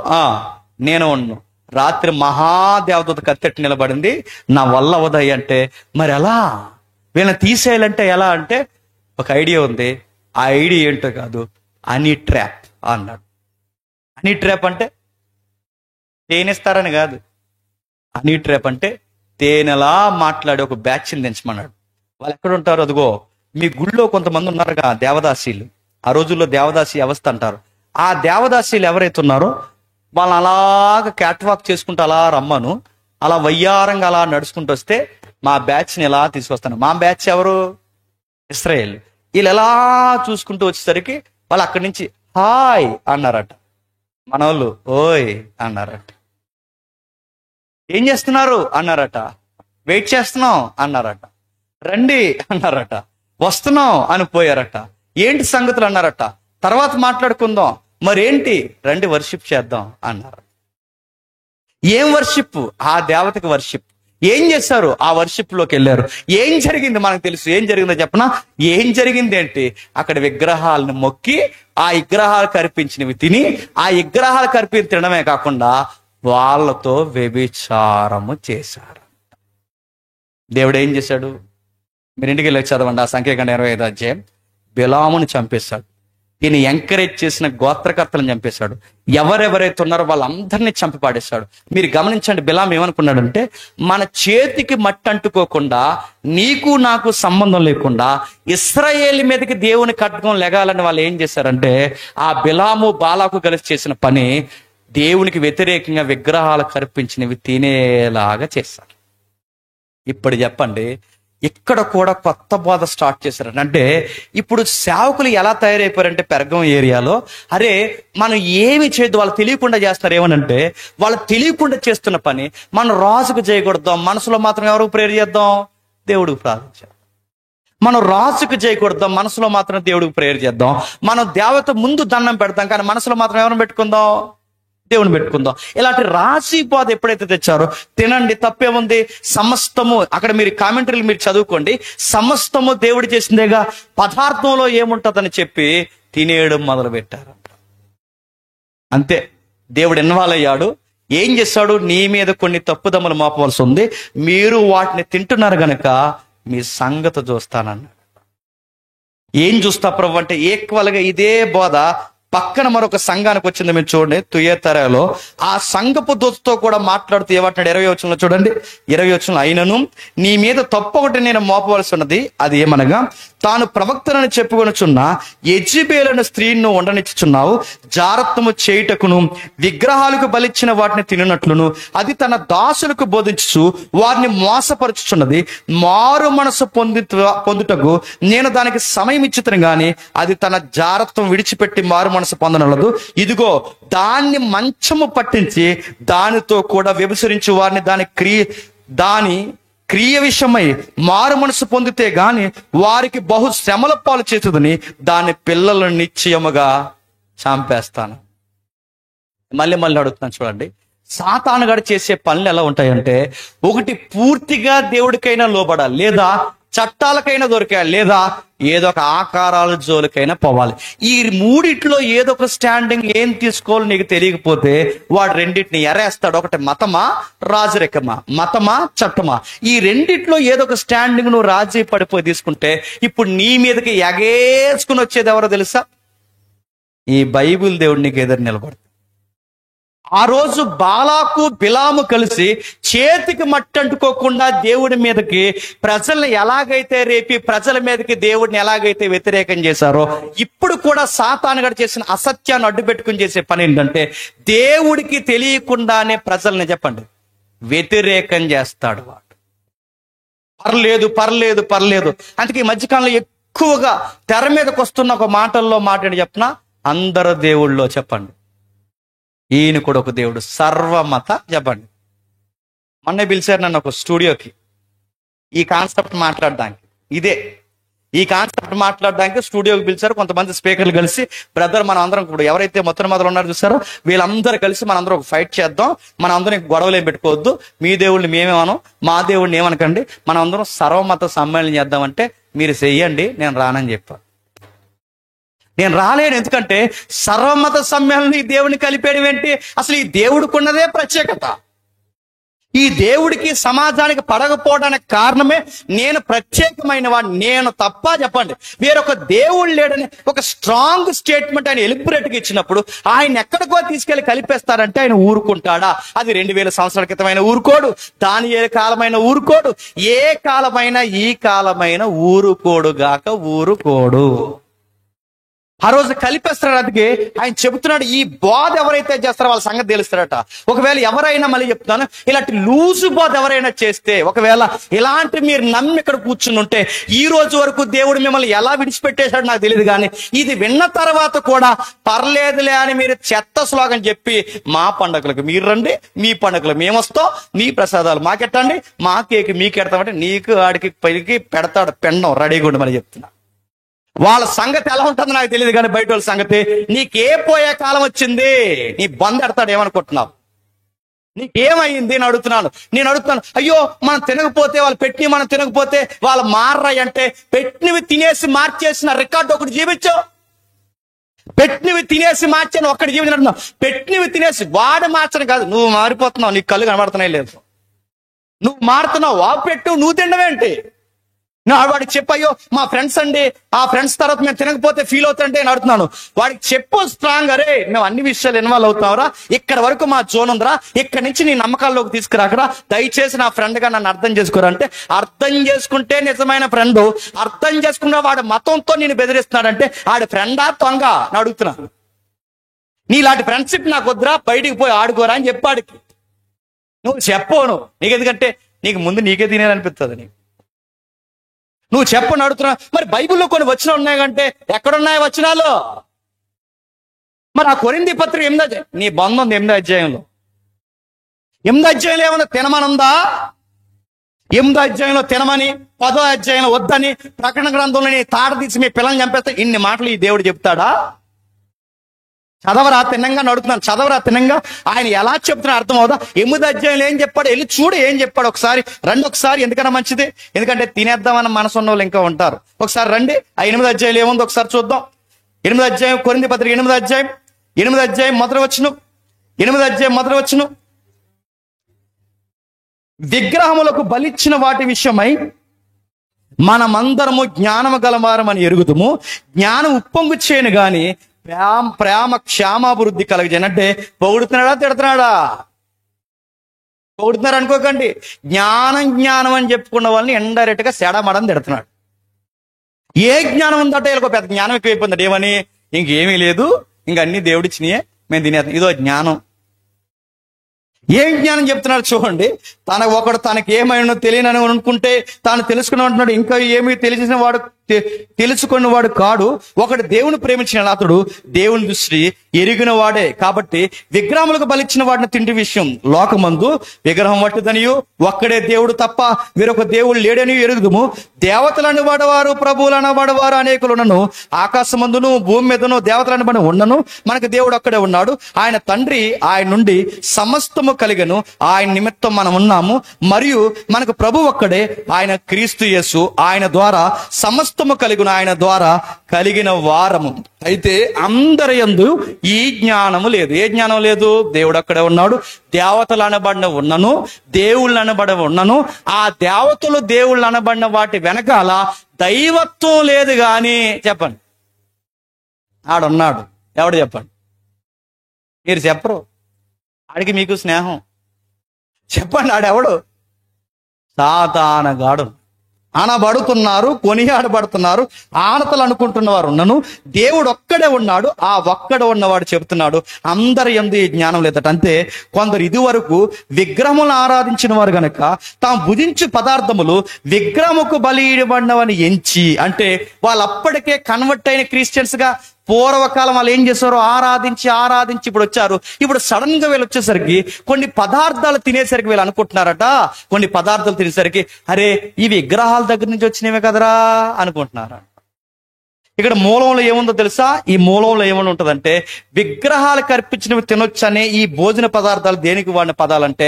నేను ఉండు. రాత్రి మహాదేవదూత కత్తెట్టి నిలబడింది, నా వల్ల అవదయ్య అంటే మరి ఎలా, వీళ్ళని తీసేయాలంటే ఎలా అంటే ఒక ఐడియా ఉంది. ఆ ఐడియా ఏంటో కాదు, హనీ ట్రాప్ అన్నాడు. హనీ ట్రాప్ అంటే తేనెస్తారని కాదు, హనీ ట్రాప్ అంటే తేనెలా మాట్లాడి ఒక బ్యాచ్ని దించమన్నాడు. వాళ్ళు ఎక్కడ ఉంటారు? అదిగో మీ గుళ్ళో కొంతమంది ఉన్నారుగా దేవదాసీలు. ఆ రోజుల్లో దేవదాసి వ్యవస్థ అంటారు. ఆ దేవదాసీలు ఎవరైతే ఉన్నారో వాళ్ళని అలాగ క్యాట్ వాక్ చేసుకుంటూ అలా రమ్మను, అలా వయ్యారంగా అలా నడుచుకుంటూ వస్తే మా బ్యాచ్ని ఎలా తీసుకొస్తాను. మా బ్యాచ్ ఎవరు? ఇశ్రాయేల్. వీళ్ళు ఎలా చూసుకుంటూ వచ్చేసరికి వాళ్ళు అక్కడి నుంచి హాయ్ అన్నారట, మన వాళ్ళు ఓయ్ అన్నారట. ఏం చేస్తున్నారు అన్నారట, వెయిట్ చేస్తున్నాం అన్నారట, రండి అన్నారట, వస్తున్నాం అని పోయారట. ఏంటి సంగతులు అన్నారట, తర్వాత మాట్లాడుకుందాం, మరేంటి, రండి వర్షిప్ చేద్దాం అన్నారు. ఏం వర్షిప్? ఆ దేవతకి వర్షిప్. ఏం చేశారు? ఆ వర్షిప్ లోకి వెళ్ళారు. ఏం జరిగింది మనకు తెలుసు. ఏం జరిగిందో చెప్పనా? ఏం జరిగింది ఏంటి? అక్కడ విగ్రహాలను మొక్కి ఆ విగ్రహాలకు అర్పించినవి తిని, ఆ విగ్రహాలకు అర్పించి తినడమే కాకుండా వాళ్ళతో వ్యభిచారము చేశారు. దేవుడు ఏం చేశాడు? మీరు ఇంటికి వెళ్ళి చదవండి, ఆ సంఖ్యాకాండం 25వ అధ్యాయం. బిలామును చంపేశాడు. ఈయన ఎంకరేజ్ చేసిన గోత్రకర్తలను చంపేశాడు. ఎవరెవరైతే ఉన్నారో వాళ్ళందరినీ చంపి పాడేశాడు. మీరు గమనించండి, బిలాం ఏమనుకున్నాడంటే మన చేతికి మట్టి అంటుకోకుండా, నీకు నాకు సంబంధం లేకుండా ఇశ్రాయేలు మీదకి దేవుని ఖడ్గం లెగాలని వాళ్ళు ఏం చేశారంటే, ఆ బిలాము బాలాకు కలిసి చేసిన పని దేవునికి వ్యతిరేకంగా విగ్రహాలకు అర్పించినవి తినేలాగా చేశారు. ఇప్పుడు చెప్పండి, ఇక్కడ కూడా కొత్త బోధ స్టార్ట్ చేశారు. అంటే ఇప్పుడు సేవకులు ఎలా తయారైపోయారంటే పెర్గం ఏరియాలో, అరే మనం ఏమి చేయొద్దు, వాళ్ళు తెలియకుండా చేస్తారు. ఏమనంటే వాళ్ళు తెలియకుండా చేస్తున్న పని మనం రాజుకు చేయకూడదాం, మనసులో మాత్రం ఎవరికి ప్రేయర్ చేద్దాం? దేవుడికి ప్రార్థించాం. మనం రాజుకు చేయకూడదాం, మనసులో మాత్రం దేవుడికి ప్రేయర్ చేద్దాం. మనం దేవత ముందు దండం పెడతాం, కానీ మనసులో మాత్రం ఎవరిని పెట్టుకుందాం? దేవుని పెట్టుకుందాం. ఇలాంటి రాశి బోధ ఎప్పుడైతే తెచ్చారో, తినండి తప్పేముంది, సమస్తము, అక్కడ మీరు కామెంటరీలు మీరు చదువుకోండి, సమస్తము దేవుడు చేసిందేగా, పదార్థంలో ఏముంటదని చెప్పి తినేయడం మొదలు పెట్టారు. అంతే, దేవుడు ఇన్వాల్వ్ అయ్యాడు. ఏం చేశాడు? నీ మీద కొన్ని తప్పుదమ్ములు మోపవలసి ఉంది, మీరు వాటిని తింటున్నారు గనక మీ సంగతి చూస్తానన్నాడు. ఏం చూస్తా ప్రభు అంటే ఈక్వల్గా ఇదే బోధ పక్కన మరొక సంఘానికి వచ్చింది, మీరు చూడండి తుయతరలో. ఆ సంఘపు దూతతో కూడా మాట్లాడుతూ ఏమంటాడు 20వ వచనంలో చూడండి. 20వ వచనంలో, అయినను నీ మీద తప్పు ఒకటి నేను మోపవలసి ఉన్నది, అది ఏమనగా తాను ప్రవక్తనని చెప్పుకొనుచున్న యెజెబెలు స్త్రీని ఉండనిచ్చుచున్నావు. జారత్వము చేయుటకును విగ్రహాలకు బలిచ్చిన వాటిని తినునట్లును అది తన దాసులకు బోధించుచు వారిని మోసపరుచుచున్నది. మారు మనసు పొందుటకు నేను దానికి సమయం ఇచ్చుతాను గాని అది తన జారత్వం విడిచిపెట్టి మారు మనసు పొందనలదు. ఇదిగో దాన్ని మంచము పట్టించి దానితో కూడా వ్యభిచరించు వారిని దాని క్రియ విషయమై మారు మనసు పొందితే గాని వారికి బహు శ్రమల పాలు చేస్తుందని దాని పిల్లలను నిశ్చయముగా చంపేస్తాను. మళ్ళీ అడుగుతున్నాను చూడండి. సాతానుగాడు చేసే పనులు ఎలా ఉంటాయంటే, ఒకటి పూర్తిగా దేవుడికైనా లోబడాలి, లేదా చట్టాలకైనా దొరికాలి, లేదా ఏదో ఒక ఆకారాల జోలికైనా పోవాలి. ఈ మూడిట్లో ఏదో ఒక స్టాండింగ్ ఏం తీసుకోవాలో నీకు తెలియకపోతే వాడు రెండింటిని ఎరేస్తాడు. ఒకటి మతమా రాజరికమా, మతమా చట్టమా. ఈ రెండిట్లో ఏదో ఒక స్టాండింగ్ నువ్వు రాజీ పడిపోయి తీసుకుంటే ఇప్పుడు నీ మీదకి ఎగేసుకుని వచ్చేది ఎవరో తెలుసా? ఈ బైబిల్ దేవుడు నీకు ఎదురు నిలబడుతుంది. ఆ రోజు బాలాకు బిలాము కలిసి చేతికి మట్టంటుకోకుండా దేవుడి మీదకి ప్రజల్ని ఎలాగైతే రేపి ప్రజల మీదకి దేవుడిని ఎలాగైతే వ్యతిరేకం చేశారో, ఇప్పుడు కూడా సాతానుగాడు చేసిన అసత్యాన్ని అడ్డు పెట్టుకుని చేసే పని ఏంటంటే దేవుడికి తెలియకుండానే ప్రజల్ని చెప్పండి వ్యతిరేకం చేస్తాడు వాడు. పర్లేదు పర్లేదు పర్లేదు. అందుకే ఈ మధ్యకాలంలో ఎక్కువగా తెర మీదకి వస్తున్న ఒక మాటల్లో మాట్లాడి చెప్పిన అందరు దేవుళ్ళో చెప్పండి ఈయన కూడా ఒక దేవుడు, సర్వమత చెప్పండి. మొన్న పిలిచారు నన్ను ఒక స్టూడియోకి ఈ కాన్సెప్ట్ మాట్లాడడానికి. ఈ కాన్సెప్ట్ మాట్లాడడానికి స్టూడియోకి పిలిచారు. కొంతమంది స్పీకర్లు కలిసి, బ్రదర్ మనం అందరం ఇప్పుడు ఎవరైతే మొదలు ఉన్నారో చూసారో వీళ్ళందరూ కలిసి మనందరం ఒక ఫైట్ చేద్దాం, మనం అందరం గొడవలు ఏం పెట్టుకోవద్దు, మీ దేవుడిని మేమేమనం మా దేవుడిని ఏమనకండి, మనం అందరం సర్వమత సమ్మేళనం చేద్దామంటే మీరు చెయ్యండి, నేను రానని చెప్పాను. నేను రాలేను, ఎందుకంటే సర్వమత సమ్మేళనం ఈ దేవుడిని కలిపేయడం ఏంటి? అసలు ఈ దేవుడికి ఉన్నదే ప్రత్యేకత. ఈ దేవుడికి సమాజానికి పడకపోవడానికి కారణమే నేను ప్రత్యేకమైన వాడిని, నేను తప్ప చెప్పండి వేరొక దేవుడు లేడని ఒక స్ట్రాంగ్ స్టేట్మెంట్ ఆయన ఎలిబరేట్గా ఇచ్చినప్పుడు ఆయన ఎక్కడికో తీసుకెళ్లి కలిపేస్తారంటే ఆయన ఊరుకుంటాడా? అది 2000 సంవత్సరాల క్రితమైన ఊరుకోడు, దానియేలు కాలమైన ఊరుకోడు, ఏ కాలమైనా ఈ కాలమైన ఊరుకోడుగాక ఊరుకోడు. ఆ రోజు కలిపేస్తాడు. అందుకే ఆయన చెబుతున్నాడు ఈ బోధ ఎవరైతే చేస్తారో వాళ్ళ సంగతి తెలుస్తాడట. ఒకవేళ ఎవరైనా, మళ్ళీ చెప్తున్నాను, ఇలాంటి లూజు బోధ ఎవరైనా చేస్తే, ఒకవేళ ఇలాంటి మీరు నమ్మి ఇక్కడ కూర్చుని ఉంటే, ఈ రోజు వరకు దేవుడు మిమ్మల్ని ఎలా విడిచిపెట్టేశాడు నాకు తెలియదు, కానీ ఇది విన్న తర్వాత కూడా పర్లేదులే అని మీరు చెత్త స్లోగన్ చెప్పి మా పండుగలకు మీరు రండి, మీ పండుగలు మేము వస్తాం, మీ ప్రసాదాలు మాకెట్టండి, మా కేక్ మీకెడతామంటే నీకు ఆడికి పైకి పెడతాడు పెండం రెడీగా ఉండి. మళ్ళీ చెప్తున్నా వాళ్ళ సంగతి ఎలా ఉంటుందో నాకు తెలియదు, కానీ బయట వాళ్ళ సంగతి నీకే పోయే కాలం వచ్చింది, నీ బంద్ ఎడతాడు ఏమనుకుంటున్నావు? నీకేమైంది అని నేను అడుగుతున్నాను. అయ్యో మనం తినకపోతే వాళ్ళు పెట్టిని మనం తినకపోతే వాళ్ళు మారరాయి అంటే పెట్టినవి తినేసి మార్చేసిన రికార్డు ఒకటి జీవించు. పెట్టినవి తినేసి మార్చాను ఒక్కటి జీవించు. పెట్టినవి తినేసి వాడు మార్చను కాదు, నువ్వు మారిపోతున్నావు, నీకు కళ్ళు కనబడుతున్నాయి లేదు, నువ్వు మారుతున్నావు. వాపు పెట్టు, నువ్వు తినవేంటి? వాడికి చెప్పయ్యో మా ఫ్రెండ్స్ అండి, ఆ ఫ్రెండ్స్ తర్వాత మేము తినకపోతే ఫీల్ అవుతుంటే నేను అడుగుతున్నాను. వాడికి చెప్పు స్ట్రాంగ్, అరే మేము అన్ని విషయాలు ఇన్వాల్వ్ అవుతావురా, ఇక్కడ వరకు మా జోన్ ఉందిరా, ఇక్కడ నుంచి నీ నమ్మకాల్లోకి తీసుకురాకరా, దయచేసి నా ఫ్రెండ్ గా నన్ను అర్థం చేసుకోరా అంటే, అర్థం చేసుకుంటే నిజమైన ఫ్రెండ్, అర్థం చేసుకున్న వాడు మతంతో నేను బెదిరిస్తున్నాడంటే ఆడి ఫ్రెండా తొంగ అని అడుగుతున్నాను. నీలాంటి ఫ్రెండ్షిప్ నాకు వద్దురా, బయటికి పోయి ఆడుకోరా అని చెప్పాడికి. నువ్వు చెప్పను, నీకు ఎందుకంటే నీకు ముందు నీకే తినేయాలనిపిస్తుంది, నీకు నువ్వు చెప్పని అడుగుతున్నా. మరి బైబిల్లో కొన్ని వచనాలు ఉన్నాయంటే ఎక్కడున్నాయి వచనాలు? మరి ఆ కొరింథీ పత్రిక 8వ అధ్యాయం, నీ బంధం 8వ అధ్యాయంలో, 8వ అధ్యాయంలో ఏమన్నా తినమనుందా? 8వ అధ్యాయంలో తినమని, 10వ అధ్యాయంలో వద్దని, ప్రకటన గ్రంథంలో నీ తాట తీసి మీ పిల్లల్ని చంపేస్తే ఇన్ని మాటలు ఈ దేవుడు చెప్తాడా? చదవరా తిన్నంగా అడుగుతున్నాను, చదవరా తిన్నంగా. ఆయన ఎలా చెప్తున్నా అర్థం అవుదా? 8వ అధ్యాయంలో ఏం చెప్పాడు వెళ్ళి చూడు, ఏం చెప్పాడు ఒకసారి రండి, ఒకసారి. ఎందుకన్నా మంచిది, ఎందుకంటే తినేద్దామన్న మనసు ఉన్న వాళ్ళు ఇంకా ఉంటారు. ఒకసారి రండి, ఆ 8వ అధ్యాయంలో ఏముందో ఒకసారి చూద్దాం. 8వ అధ్యాయం కొరింథీ పత్రిక 8వ అధ్యాయం మొదటి వచనం, 8వ అధ్యాయం మొదటి వచనం. విగ్రహములకు బలిచ్చిన వాటి విషయమై మనమందరము జ్ఞానము గలవారమని ఎరుగుదుము, జ్ఞానం ఉప్పొంగు చేయను గాని ప్రేమ క్షేమాభివృద్ధి కలగజేయండి. అంటే పొగుడుతున్నాడా తిడుతున్నాడా? పొగుడుతున్నారు అనుకోకండి. జ్ఞానం అని చెప్పుకున్న వాళ్ళని ఇండైరెక్ట్ గా సెడమడని తిడుతున్నాడు. ఏ జ్ఞానం ఉందట? వీళ్ళకి పెద్ద జ్ఞానం ఎక్కువైపోయిందట. ఏమని? ఇంకేమీ లేదు, ఇంక అన్ని దేవుడిచ్చినాయే, మేము తినేస్తాం. ఇదో జ్ఞానం. ఏం జ్ఞానం చెప్తున్నారు చూడండి. ఒకడు తనకి ఏమైనా తెలియనని అనుకుంటే తాను తెలుసుకుని అంటున్నాడు. ఇంకా ఏమీ తెలుసుకున్నవాడు కాడు. ఒకడు దేవుని ప్రేమించిన అతడు దేవుని దృష్టి ఎరిగిన వాడే. కాబట్టి విగ్రహములకు బలిచ్చిన వాడిని తిండి విషయం లోకమందు విగ్రహం వట్టిదనియు ఒక్కడే దేవుడు తప్ప వేరొక దేవుడు లేడని ఎరుగుదుము. దేవతలను వాడవారు ప్రభువులను వాడవారు అనేకులున్నను, ఆకాశమందును భూమి మీదను దేవతలను బడి ఉన్నను మనకు దేవుడు ఒక్కడే ఉన్నాడు. ఆయన తండ్రి, ఆయన నుండి సమస్తము కలిగను, ఆయన నిమిత్తం మనం ఉన్నాము. మరియు మనకు ప్రభు ఒక్కడే, ఆయన క్రీస్తు యేసు. ఆయన ద్వారా సమస్తము కలిగిన, ఆయన ద్వారా కలిగిన వారము. అయితే అందరి యందు ఈ జ్ఞానము లేదు. ఏ జ్ఞానం లేదు? దేవుడు అక్కడే ఉన్నాడు, దేవతలు అనబడిన ఉన్నను, దేవుళ్ళు అనబడి ఉన్నను. ఆ దేవతలు దేవుళ్ళు అనబడిన వాటి వెనకాల దైవత్వం లేదు. కానీ చెప్పండి, ఆడున్నాడు. ఎవడు చెప్పండి? మీరు చెప్పరు. ఆడికి మీకు స్నేహం. చెప్పండి, ఆడెవడు? సాతానగాడు. అనబడుతున్నారు, కొనియాడబడుతున్నారు, ఆనతలు అనుకుంటున్న వారు ఉన్నను. దేవుడు ఒక్కడే ఉన్నాడు. ఆ ఒక్కడ ఉన్నవాడు చెబుతున్నాడు అందరి యందు ఈ జ్ఞానం లేదట. అంతే, కొందరు ఇదివరకు విగ్రహములను ఆరాధించిన వారు గనక తాము భుజించు పదార్థములు విగ్రహముకు బలి ఇవ్వబడినవని ఎంచి, అంటే వాళ్ళు అప్పటికే కన్వర్ట్ అయిన క్రిస్టియన్స్ గా పూర్వకాలం వాళ్ళు ఏం చేశారో ఆరాధించి ఇప్పుడు వచ్చారు. ఇప్పుడు సడన్ గా వీళ్ళు వచ్చేసరికి కొన్ని పదార్థాలు తినేసరికి వీళ్ళు అనుకుంటున్నారట, కొన్ని పదార్థాలు తినేసరికి అరే ఇవి విగ్రహాల దగ్గర నుంచి వచ్చినవే కదరా అనుకుంటున్నారా. ఇక్కడ మూలంలో ఏముందో తెలుసా? ఈ మూలంలో ఏమని ఉంటుందంటే, విగ్రహాలకు అర్పించినవి తినొచ్చు అనే ఈ భోజన పదార్థాలు దేనికి వాడిన పదాలంటే